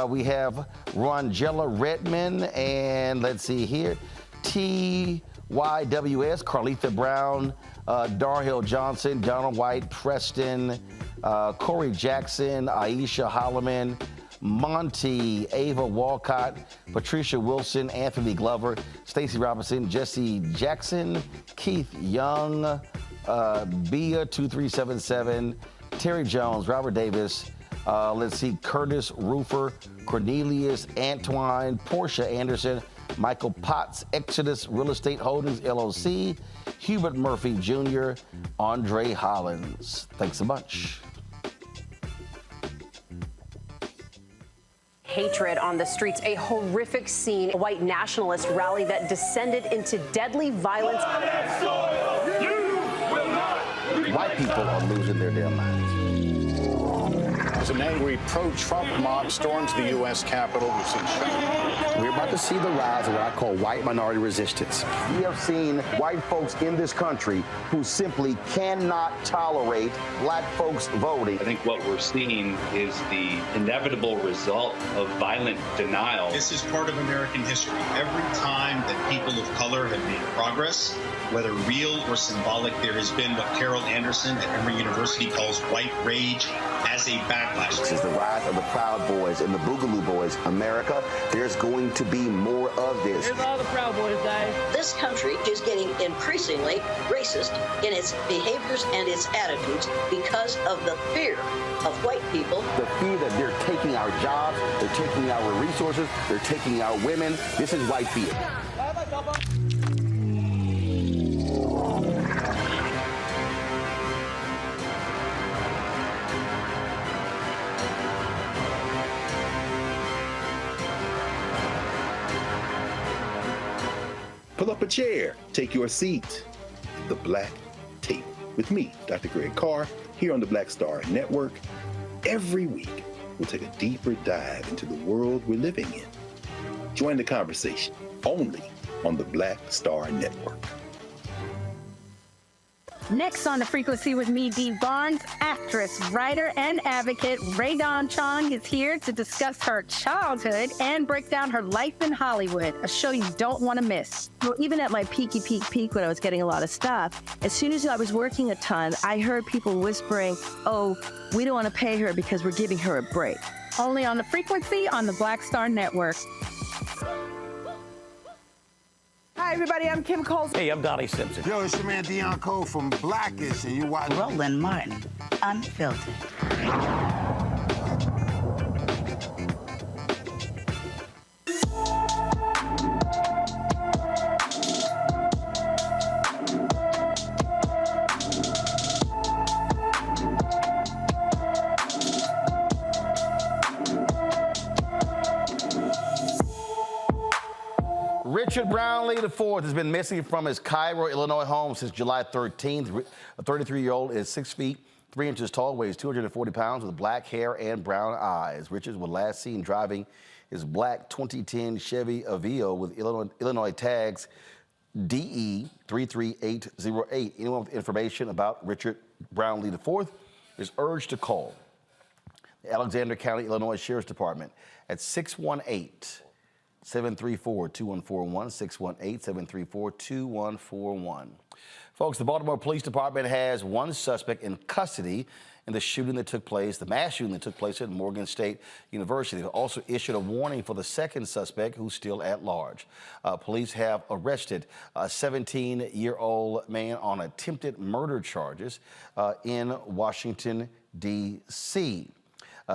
We have Rangela Redmond, and let's see here, TYWS, Carletha Brown, Darhill Johnson, Donald White, Preston, Corey Jackson, Aisha Holloman, Monty, Ava Walcott, Patricia Wilson, Anthony Glover, Stacy Robinson, Jesse Jackson, Keith Young, Bia 2377, Terry Jones, Robert Davis, let's see, Curtis Roofer, Cornelius Antwine, Portia Anderson, Michael Potts, Exodus Real Estate Holdings, LLC, Hubert Murphy Jr., Andre Hollins. Thanks a bunch. Hatred on the streets, a horrific scene, a white nationalist rally that descended into deadly violence. White people are losing their damn minds. As an angry pro-Trump mob storms the U.S. Capitol, we're about to see the rise of what I call white minority resistance. We have seen white folks in this country who simply cannot tolerate black folks voting. I think what we're seeing is the inevitable result of violent denial. This is part of American history. Every time that people of color have made progress, whether real or symbolic, there has been what Carol Anderson at Emory University calls white rage as a backlash. This is the rise of the Proud Boys and the Boogaloo Boys. America, there's going to be more of this. Here's all the Proud Boys, guys. This country is getting increasingly racist in its behaviors and its attitudes because of the fear of white people. The fear that they're taking our jobs, they're taking our resources, they're taking our women. This is white fear. Pull up a chair, take your seat. The black tape with me, Dr. Greg Carr, here on the Black Star Network. Every week, we'll take a deeper dive into the world we're living in. Join the conversation only on the Black Star Network. Next on The Frequency with me, Dee Barnes, actress, writer, and advocate Ray Dawn Chong is here to discuss her childhood and break down her life in Hollywood, a show you don't want to miss. Well, even at my peak when I was getting a lot of stuff, as soon as I was working a ton, I heard people whispering, oh, we don't want to pay her because we're giving her a break. Only on The Frequency on the Black Star Network. Hi, everybody. I'm Kim Coles. Hey, I'm Donnie Simpson. Yo, it's your man Deion Cole from Blackish, and you watch Roland Martin, Unfiltered. Richard Brownlee IV has been missing from his Cairo, Illinois home since July 13th. A 33-year-old is 6 feet, 3 inches tall, weighs 240 pounds with black hair and brown eyes. Richards was last seen driving his black 2010 Chevy Aveo with Illinois tags DE 33808. Anyone with information about Richard Brownlee IV is urged to call the Alexander County, Illinois Sheriff's Department at 618-734-2141, 618-734-2141. Folks, the Baltimore Police Department has one suspect in custody in the shooting that took place, the mass shooting that took place at Morgan State University. They also issued a warning for the second suspect, who's still at large. Police have arrested a 17-year-old man on attempted murder charges in Washington, D.C.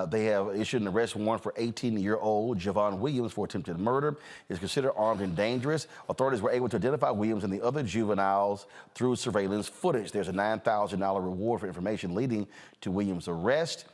They have issued an arrest warrant for 18-year-old Javon Williams for attempted murder. He is considered armed and dangerous. Authorities were able to identify Williams and the other juveniles through surveillance footage. There's a $9,000 reward for information leading to Williams' arrest.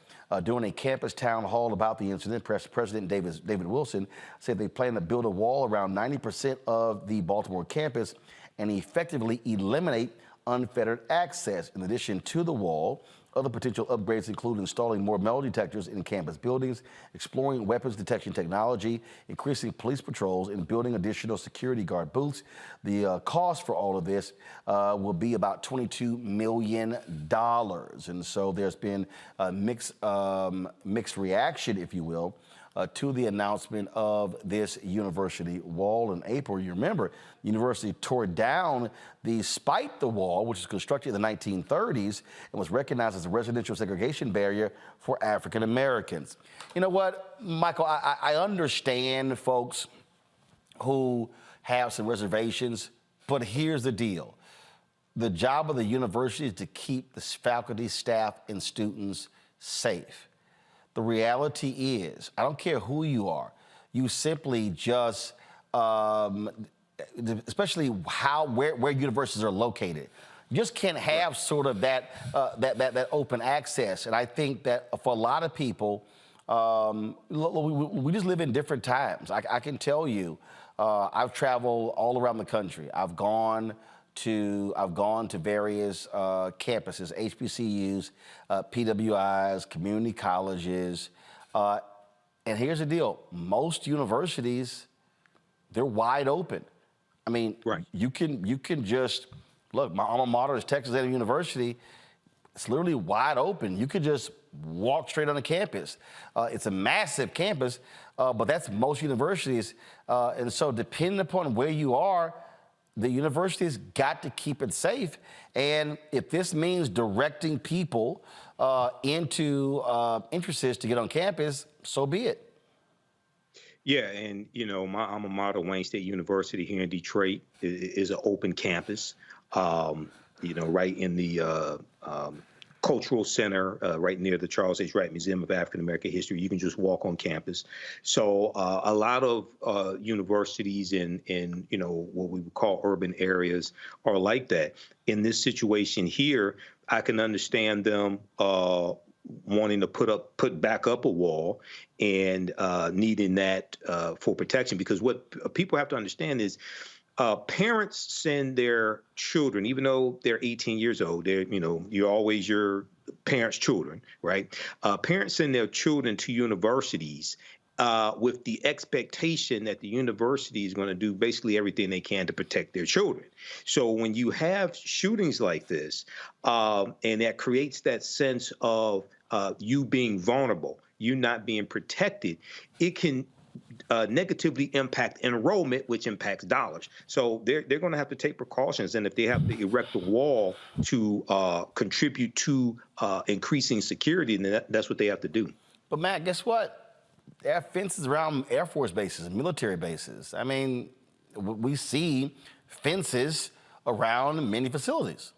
During a campus town hall about the incident, President David Wilson said they plan to build a wall around 90% of the Baltimore campus and effectively eliminate unfettered access. In addition to the wall, other potential upgrades include installing more metal detectors in campus buildings, exploring weapons detection technology, increasing police patrols, and building additional security guard booths. The cost for all of this will be about $22 million. And so there's been a mixed reaction, if you will, to the announcement of this university wall in April. You remember, the university tore down the Spite the Wall, which was constructed in the 1930s and was recognized as a residential segregation barrier for African Americans. You know what, Michael, I understand folks who have some reservations, but here's the deal. The job of the university is to keep the faculty, staff, and students safe. The reality is, I don't care who you are, you simply just, especially where universities are located, you just can't have sort of that open access. And I think that for a lot of people, we just live in different times. I can tell you, I've traveled all around the country. I've gone to various campuses, HBCUs, PWIs, community colleges, and here's the deal: most universities, they're wide open. I mean, you can just look. My alma mater is Texas A&M University. It's literally wide open. You could just walk straight on the campus. It's a massive campus, but that's most universities, and so depending upon where you are, the university's got to keep it safe. And if this means directing people into entrances to get on campus, so be it. Yeah, and you know, my alma mater, Wayne State University here in Detroit, is an open campus. You know, right in the cultural center, right near the Charles H. Wright Museum of African American History. You can just walk on campus. So a lot of universities in you know, what we would call urban areas are like that. In this situation here, I can understand them wanting to put back up a wall and needing that for protection, because what people have to understand is Parents send their children, even though they're 18 years old, you're always your parents' children, right? Parents send their children to universities with the expectation that the university is going to do basically everything they can to protect their children. So when you have shootings like this, and that creates that sense of you being vulnerable, you not being protected, it can negatively impact enrollment, which impacts dollars. So they're going to have to take precautions, and if they have to erect a wall to contribute to increasing security, then that's what they have to do. But Matt, guess what? There are fences around Air Force bases, military bases. I mean, we see fences around many facilities.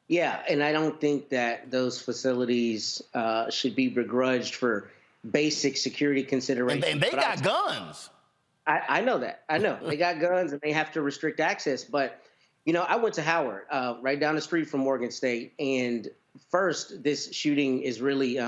Yeah, and I don't think that those facilities should be begrudged for basic security considerations. And they got guns. I know that. I know. They got guns and they have to restrict access. But, I went to Howard, right down the street from Morgan State. And first, this shooting is really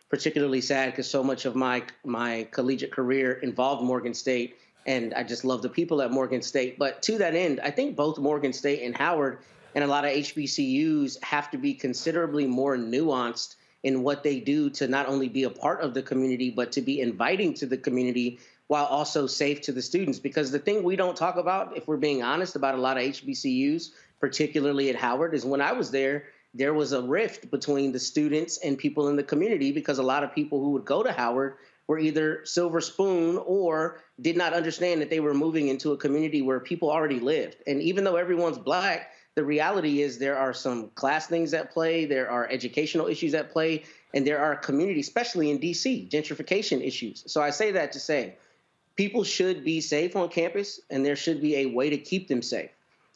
particularly sad because so much of my collegiate career involved Morgan State. And I just love the people at Morgan State. But to that end, I think both Morgan State and Howard and a lot of HBCUs have to be considerably more nuanced in what they do to not only be a part of the community, but to be inviting to the community while also safe to the students. Because the thing we don't talk about, if we're being honest about a lot of HBCUs, particularly at Howard, is when I was there was a rift between the students and people in the community because a lot of people who would go to Howard were either silver spoon or did not understand that they were moving into a community where people already lived. And even though everyone's Black, the reality is there are some class things at play, there are educational issues at play, and there are community, especially in D.C., gentrification issues. So I say that to say people should be safe on campus, and there should be a way to keep them safe.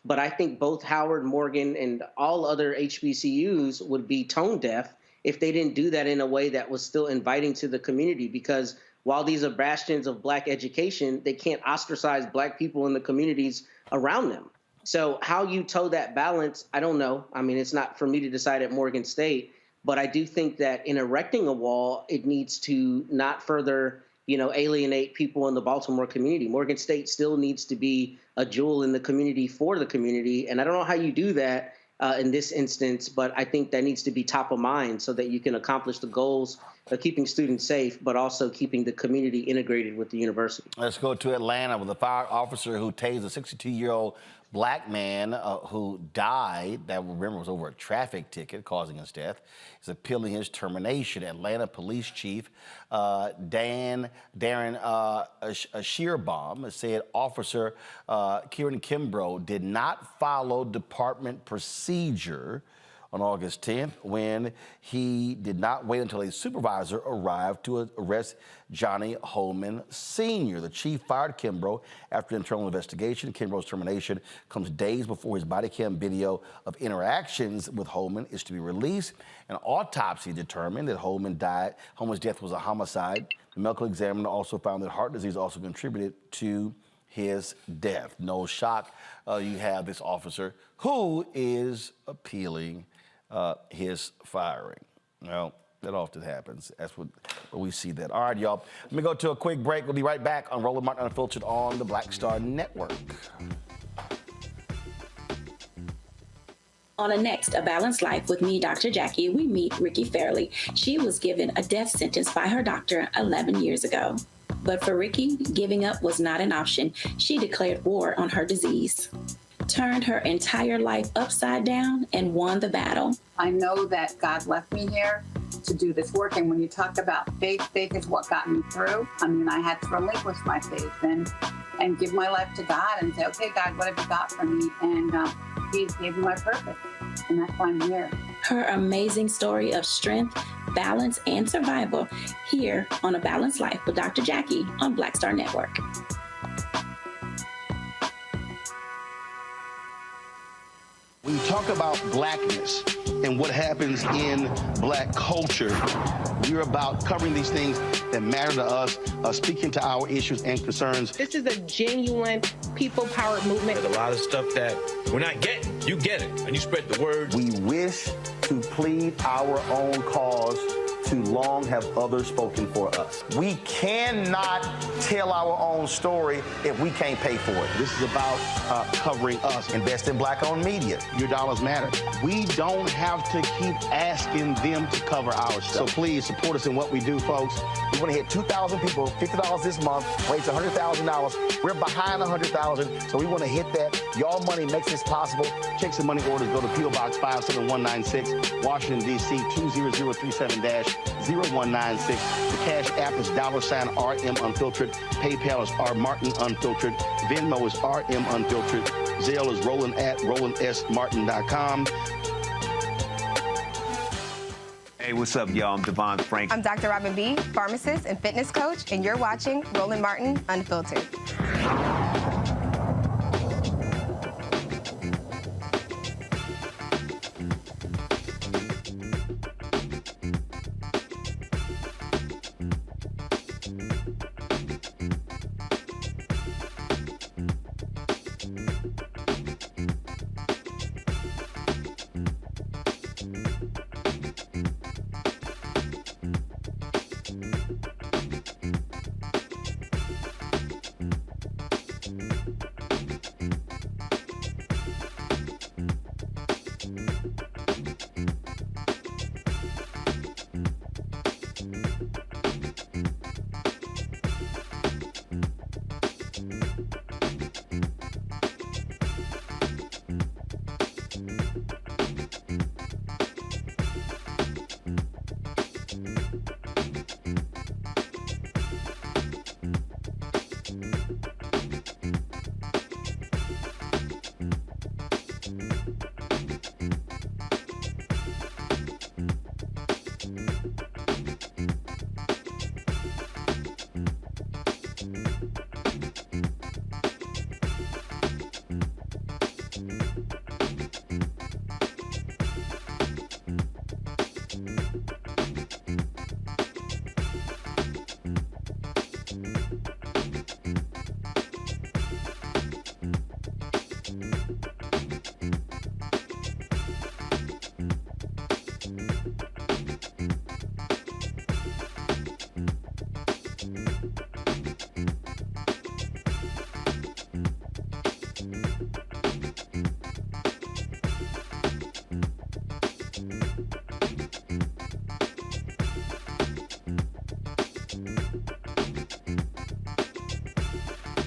But I think both Howard, Morgan, and all other HBCUs would be tone deaf if they didn't do that in a way that was still inviting to the community, because while these are bastions of Black education, they can't ostracize Black people in the communities around them. So how you toe that balance, I don't know. I mean, it's not for me to decide at Morgan State, but I do think that in erecting a wall, it needs to not further, alienate people in the Baltimore community. Morgan State still needs to be a jewel in the community for the community. And I don't know how you do that in this instance, but I think that needs to be top of mind so that you can accomplish the goals of keeping students safe, but also keeping the community integrated with the university. Let's go to Atlanta with a fire officer who tased a 62-year-old Black man who died, that remember was over a traffic ticket causing his death, is appealing his termination. Atlanta Police Chief Darren Shearbaum said Officer Kieran Kimbrough did not follow department procedure on August 10th when he did not wait until a supervisor arrived to arrest Johnny Holman Sr. The chief fired Kimbrough after internal investigation. Kimbrough's termination comes days before his body cam video of interactions with Holman is to be released. An autopsy determined that Holman's death was a homicide. The medical examiner also found that heart disease also contributed to his death. No shock, you have this officer who is appealing his firing. Well, that often happens. That's what we see that. All right, y'all. Let me go to a quick break. We'll be right back on Roland Martin Unfiltered on the Black Star Network. On a next, A Balanced Life with me, Dr. Jackie, we meet Ricky Fairley. She was given a death sentence by her doctor 11 years ago. But for Ricky, giving up was not an option. She declared war on her disease, turned her entire life upside down, and won the battle. I know that God left me here to do this work. And when you talk about faith, faith is what got me through. I mean, I had to relinquish my faith and give my life to God and say, okay, God, what have you got for me? And He gave me my purpose. And that's why I'm here. Her amazing story of strength, balance, and survival here on A Balanced Life with Dr. Jackie on Black Star Network. When you talk about Blackness and what happens in Black culture, we're about covering these things that matter to us, speaking to our issues and concerns. This is a genuine people-powered movement. There's a lot of stuff that we're not getting. You get it, and you spread the word. We wish to plead our own cause to long have others spoken for us. We cannot tell our own story if we can't pay for it. This is about covering us. Invest in Black-owned media. Your dollars matter. We don't have to keep asking them to cover our stuff. So please support us in what we do, folks. We want to hit 2,000 people, $50 this month, raise $100,000. We're behind 100,000, so we want to hit that. Y'all money makes this possible. Checks and money orders go to P.O. Box 57196, Washington, D.C. 20037-0196. The Cash App is $RM Unfiltered. PayPal is R Martin Unfiltered. Venmo is RM Unfiltered. Zelle is Roland@RolandSMartin.com. Hey, what's up, y'all? I'm Devon Frank. I'm Dr. Robin B., pharmacist and fitness coach, and you're watching Roland Martin Unfiltered.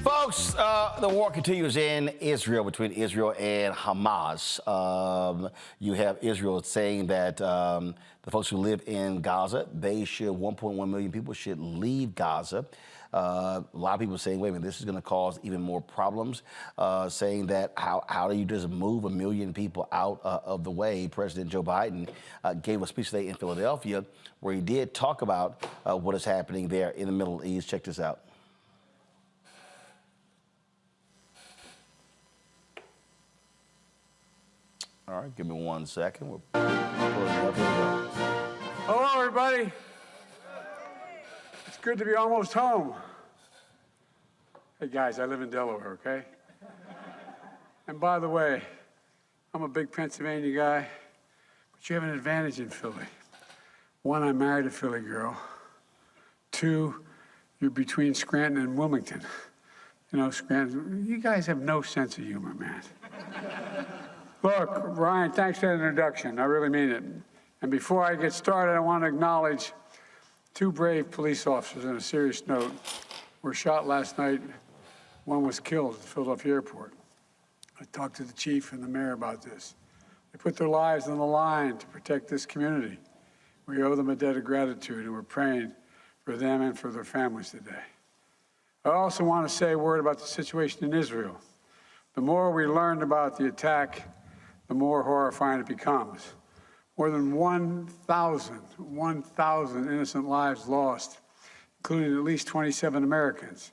Folks, the war continues in Israel, between Israel and Hamas. You have Israel saying that the folks who live in Gaza, 1.1 million people should leave Gaza. A lot of people are saying, wait a minute, this is going to cause even more problems, saying that how do you just move 1 million people out of the way? President Joe Biden gave a speech today in Philadelphia where he did talk about what is happening there in the Middle East. Check this out. All right, give me 1 second. We'll pull it up. Here we go. Hello, everybody. It's good to be almost home. Hey, guys, I live in Delaware, okay? And by the way, I'm a big Pennsylvania guy, but you have an advantage in Philly. 1, I married a Philly girl. 2, you're between Scranton and Wilmington. You know, Scranton, you guys have no sense of humor, man. Look, Ryan, thanks for that introduction. I really mean it. And before I get started, I want to acknowledge 2 brave police officers on a serious note were shot last night. 1 was killed at the Philadelphia airport. I talked to the chief and the mayor about this. They put their lives on the line to protect this community. We owe them a debt of gratitude, and we're praying for them and for their families today. I also want to say a word about the situation in Israel. The more we learn about the attack, the more horrifying it becomes. More than 1,000 innocent lives lost, including at least 27 Americans.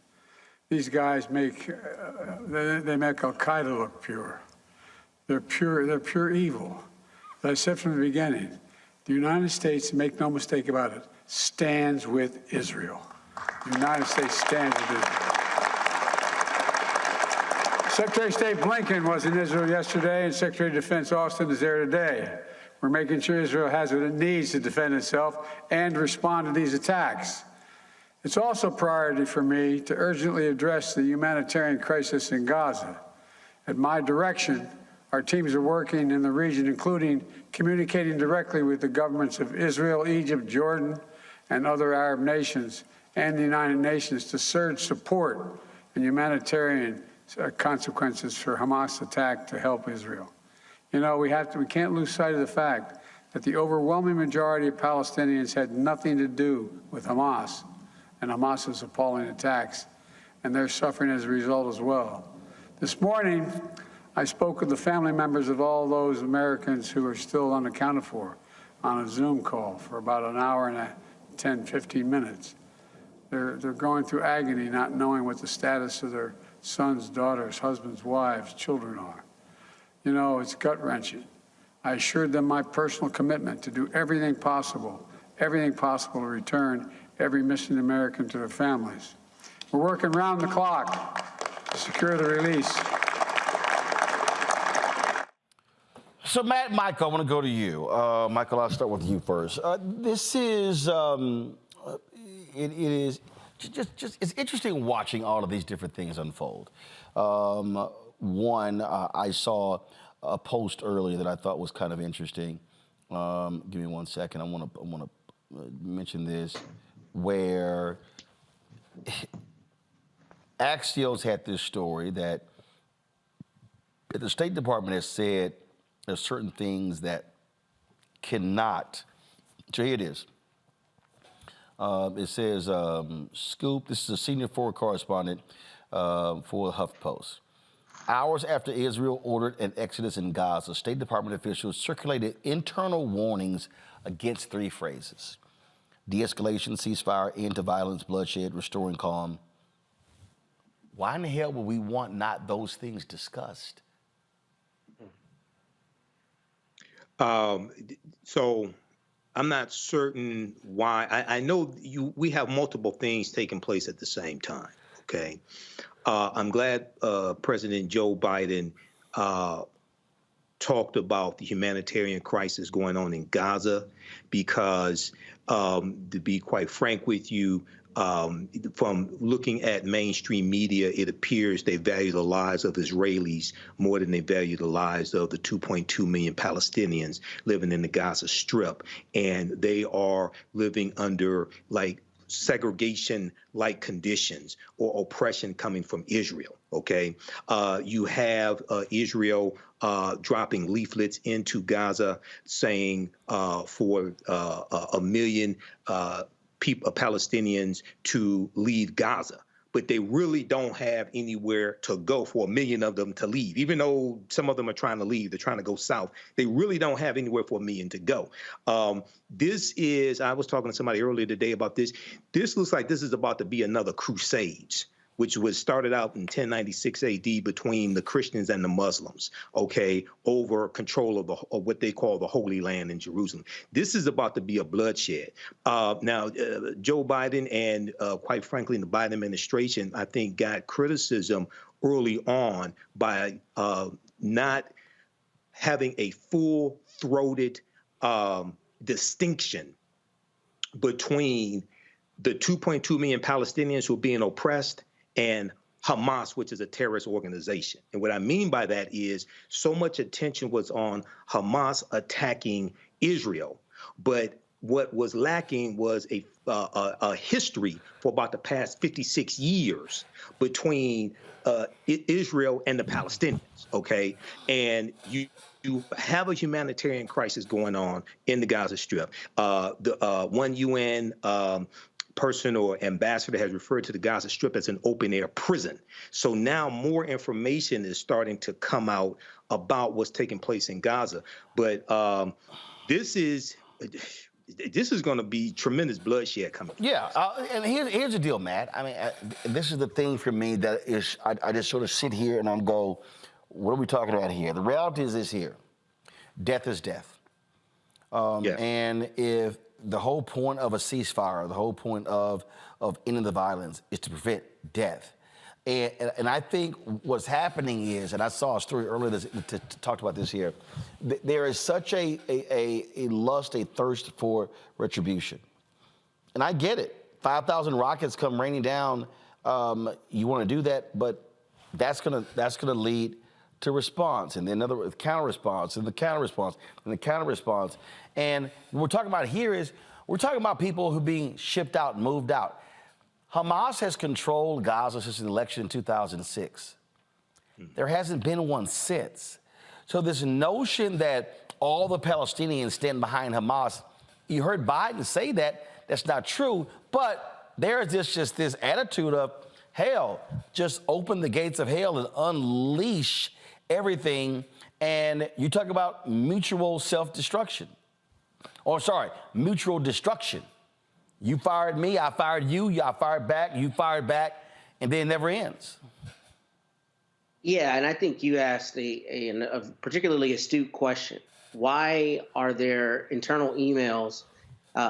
These guys make Al-Qaeda look pure. They're pure evil. As I said from the beginning, the United States, make no mistake about it, stands with Israel. The United States stands with Israel. Secretary of State Blinken was in Israel yesterday, and Secretary of Defense Austin is there today. We're making sure Israel has what it needs to defend itself and respond to these attacks. It's also a priority for me to urgently address the humanitarian crisis in Gaza. At my direction, our teams are working in the region, including communicating directly with the governments of Israel, Egypt, Jordan, and other Arab nations, and the United Nations to surge support and humanitarian consequences for Hamas attack to help Israel. You know, we can't lose sight of the fact that the overwhelming majority of Palestinians had nothing to do with Hamas and Hamas's appalling attacks, and they're suffering as a result as well. This morning, I spoke with the family members of all those Americans who are still unaccounted for on a Zoom call for about an hour and 10, 15 minutes. They're going through agony, not knowing what the status of their sons, daughters, husbands, wives, children are. You know, it's gut-wrenching. I assured them my personal commitment to do everything possible to return every missing American to their families. We're working round the clock to secure the release. So, Matt, Michael, I want to go to you. Michael, I'll start with you first. This is, it is just, it's interesting watching all of these different things unfold. One, I saw a post earlier that I thought was kind of interesting. Give me 1 second. I want to mention this, where Axios had this story that the State Department has said there's certain things that cannot. So here it is. It says, Scoop, this is a senior forward correspondent for HuffPost. Hours after Israel ordered an exodus in Gaza, State Department officials circulated internal warnings against three phrases: de-escalation, ceasefire, end to violence, bloodshed, restoring calm. Why in the hell would we want not those things discussed? So I'm not certain why. I know we have multiple things taking place at the same time, okay? I'm glad President Joe Biden talked about the humanitarian crisis going on in Gaza because, to be quite frank with you, from looking at mainstream media, it appears they value the lives of Israelis more than they value the lives of the 2.2 million Palestinians living in the Gaza Strip. And they are living under, like, segregation-like conditions or oppression coming from Israel, okay? You have Israel dropping leaflets into Gaza saying for 1 million Palestinians to leave Gaza, but they really don't have anywhere to go for 1 million of them to leave. Even though some of them are trying to leave, they're trying to go south, they really don't have anywhere for 1 million to go. This is, I was talking to somebody earlier today about this. This looks like this is about to be another Crusades, which was started out in 1096 AD between the Christians and the Muslims, okay, over control of what they call the Holy Land in Jerusalem. This is about to be a bloodshed. Now, Joe Biden and, quite frankly, the Biden administration, I think, got criticism early on by not having a full-throated distinction between the 2.2 million Palestinians who are being oppressed and Hamas, which is a terrorist organization. And what I mean by that is so much attention was on Hamas attacking Israel, but what was lacking was a history for about the past 56 years between Israel and the Palestinians, okay? And you have a humanitarian crisis going on in the Gaza Strip. One UN person or ambassador has referred to the Gaza Strip as an open-air prison. So now more information is starting to come out about what's taking place in Gaza. But this is going to be tremendous bloodshed coming. Yeah, and here's the deal, Matt. I mean, this is the thing for me that is, I just sort of sit here and I'm go, what are we talking about here? The reality is this here. Death is death. Yes. And if the whole point of a ceasefire, the whole point of ending the violence is to prevent death. And I think what's happening is, and I saw a story earlier to talk about this here, there is such a lust, a thirst for retribution. And I get it. 5,000 rockets come raining down. You want to do that, but that's gonna lead to response, and then another counter response, and the counter response, and the counter response. And what we're talking about here is we're talking about people who are being shipped out and moved out. Hamas has controlled Gaza since the election in 2006. There hasn't been one since. So this notion that all the Palestinians stand behind Hamas, you heard Biden say that, that's not true, but there is just this attitude of, hell, just open the gates of hell and unleash everything. And you talk about mutual self-destruction. Or sorry, mutual destruction. You fired me, I fired you, I fired back, you fired back, and then it never ends. Yeah, and I think you asked a particularly astute question. Why are there internal emails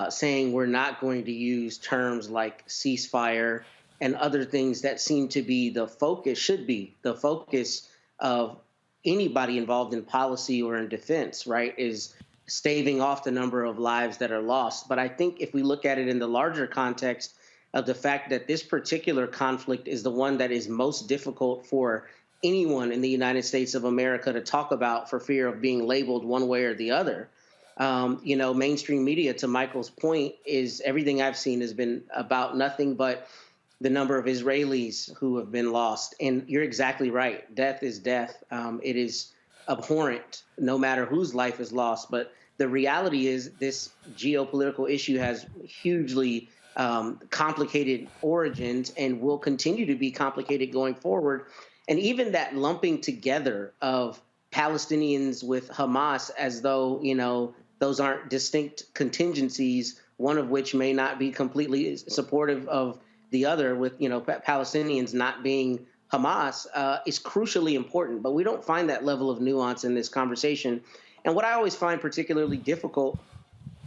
saying we're not going to use terms like ceasefire and other things that seem to be the focus, should be the focus of anybody involved in policy or in defense, right, is staving off the number of lives that are lost. But I think if we look at it in the larger context of the fact that this particular conflict is the one that is most difficult for anyone in the United States of America to talk about for fear of being labeled one way or the other. Mainstream media, to Michael's point, is everything I've seen has been about nothing but the number of Israelis who have been lost. And you're exactly right. Death is death. It is abhorrent, no matter whose life is lost. But the reality is this geopolitical issue has hugely complicated origins and will continue to be complicated going forward. And even that lumping together of Palestinians with Hamas as though, those aren't distinct contingencies, one of which may not be completely supportive of the other, with, Palestinians not being Hamas, is crucially important. But we don't find that level of nuance in this conversation. And what I always find particularly difficult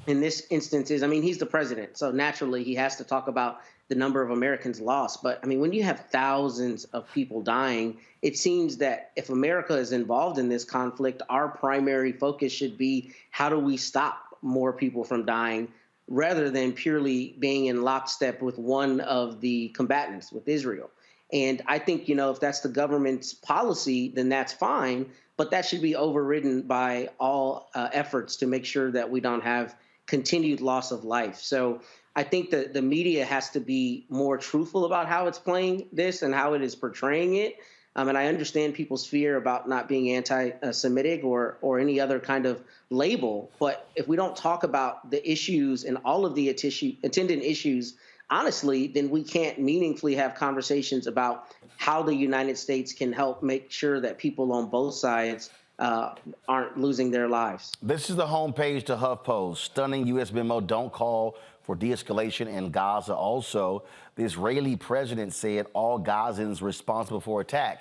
in this instance is, he's the president, so naturally he has to talk about the number of Americans lost. But when you have thousands of people dying, it seems that if America is involved in this conflict, our primary focus should be how do we stop more people from dying, rather than purely being in lockstep with one of the combatants, with Israel. And I think, if that's the government's policy, then that's fine, but that should be overridden by all efforts to make sure that we don't have continued loss of life. So I think that the media has to be more truthful about how it's playing this and how it is portraying it. And I understand people's fear about not being anti-Semitic or any other kind of label. But if we don't talk about the issues and all of the attendant issues, honestly, then we can't meaningfully have conversations about how the United States can help make sure that people on both sides aren't losing their lives. This is the homepage to HuffPost. Stunning U.S. memo, don't call for de-escalation in Gaza. Also, the Israeli president said all Gazans responsible for attack.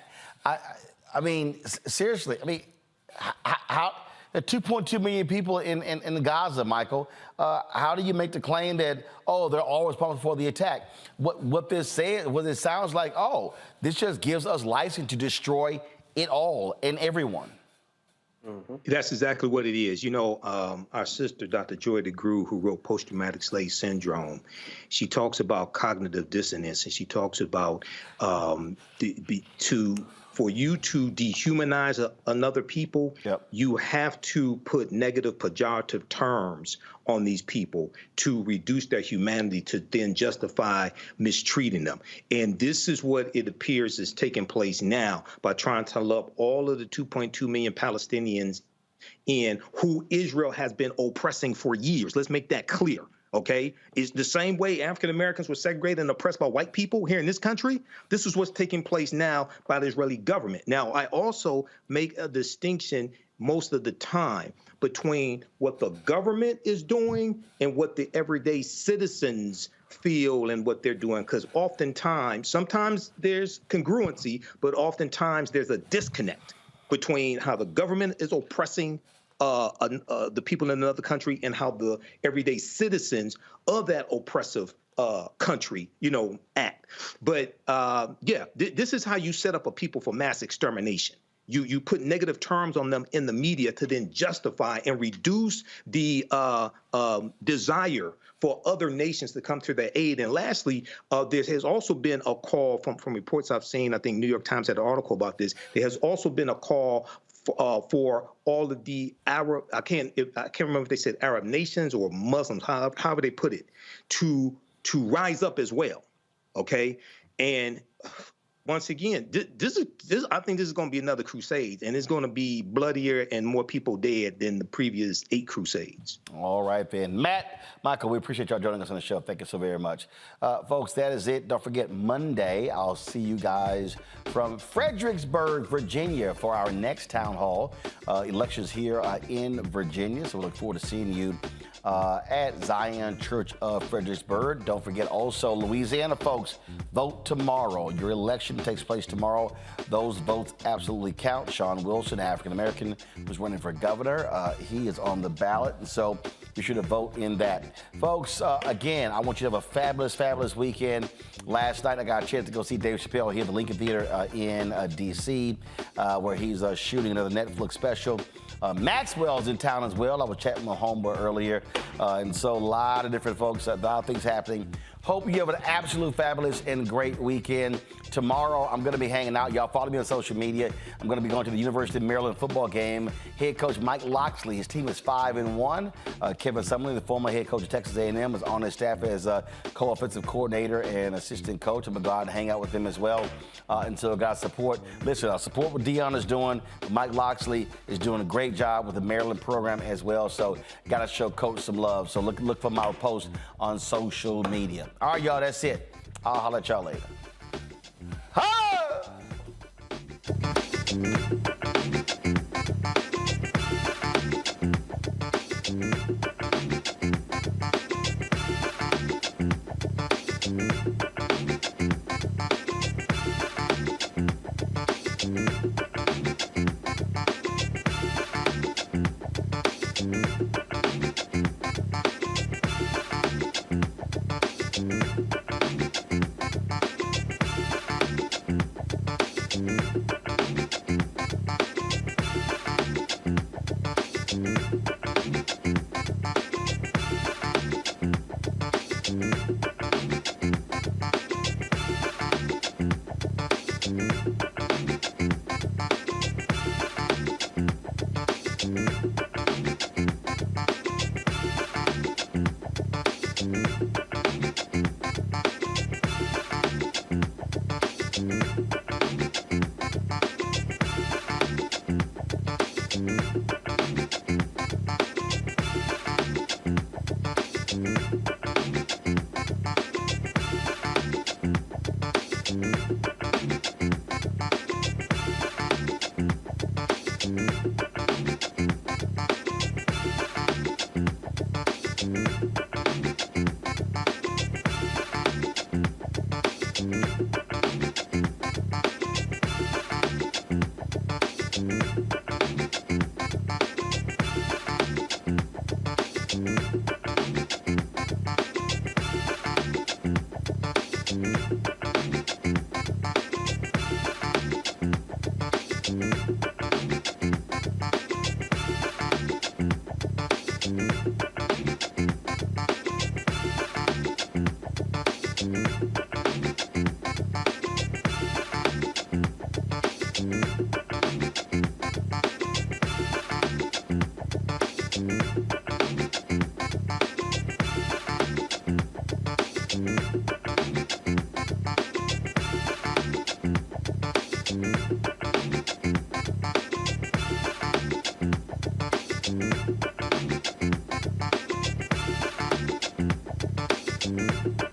Seriously, how 2.2 million people in Gaza, Michael. How do you make the claim that, they're all responsible for the attack? What this sounds like, this just gives us license to destroy it all and everyone. Mm-hmm. That's exactly what it is. Our sister, Dr. Joy DeGruy, who wrote Post-Traumatic Slave Syndrome, she talks about cognitive dissonance, and she talks about for you to dehumanize another people, you have to put negative pejorative terms on these people to reduce their humanity, to then justify mistreating them. And this is what it appears is taking place now by trying to lump all of the 2.2 million Palestinians in who Israel has been oppressing for years. Let's make that clear. Okay, it's the same way African Americans were segregated and oppressed by white people here in this country. This is what's taking place now by the Israeli government. Now, I also make a distinction most of the time between what the government is doing and what the everyday citizens feel and what they're doing, because sometimes there's congruency, but oftentimes there's a disconnect between how the government is oppressing the people in another country and how the everyday citizens of that oppressive country, act. But this is how you set up a people for mass extermination. You put negative terms on them in the media to then justify and reduce the desire for other nations to come to their aid. And lastly, there has also been a call from reports I've seen. I think New York Times had an article about this. There has also been a call for all of the Arab, I can't remember if they said Arab nations or Muslims, however they put it, to rise up as well. Okay, and once again, this I think this is going to be another crusade, and it's going to be bloodier and more people dead than the previous 8 crusades. All right, then. Matt, Michael, we appreciate y'all joining us on the show. Thank you so very much. Folks, that is it. Don't forget, Monday, I'll see you guys from Fredericksburg, Virginia, for our next town hall. Elections here in Virginia, so we look forward to seeing you at Zion Church of Fredericksburg. Don't forget also, Louisiana folks, vote tomorrow. Your election takes place tomorrow. Those votes absolutely count. Sean Wilson, African-American, was running for governor. He is on the ballot, and so be sure to vote in that. Folks, again, I want you to have a fabulous, fabulous weekend. Last night, I got a chance to go see Dave Chappelle here at the Lincoln Theater in D.C., where he's shooting another Netflix special. Maxwell's in town as well. I was chatting with my homeboy earlier. And so a lot of different folks, a lot of things happening. Hope you have an absolute fabulous and great weekend. Tomorrow, I'm going to be hanging out. Y'all follow me on social media. I'm going to be going to the University of Maryland football game. Head coach Mike Loxley, his team is 5-1. Kevin Sumlin, the former head coach of Texas A&M, is on his staff as co-offensive coordinator and assistant coach. I'm going to go out and hang out with him as well. And so, guys, support. Listen, support what Deion is doing. Mike Loxley is doing a great job with the Maryland program as well. So, got to show Coach some love. So, look for my post on social media. All right, y'all, that's it. I'll holler at y'all later. Mm-hmm.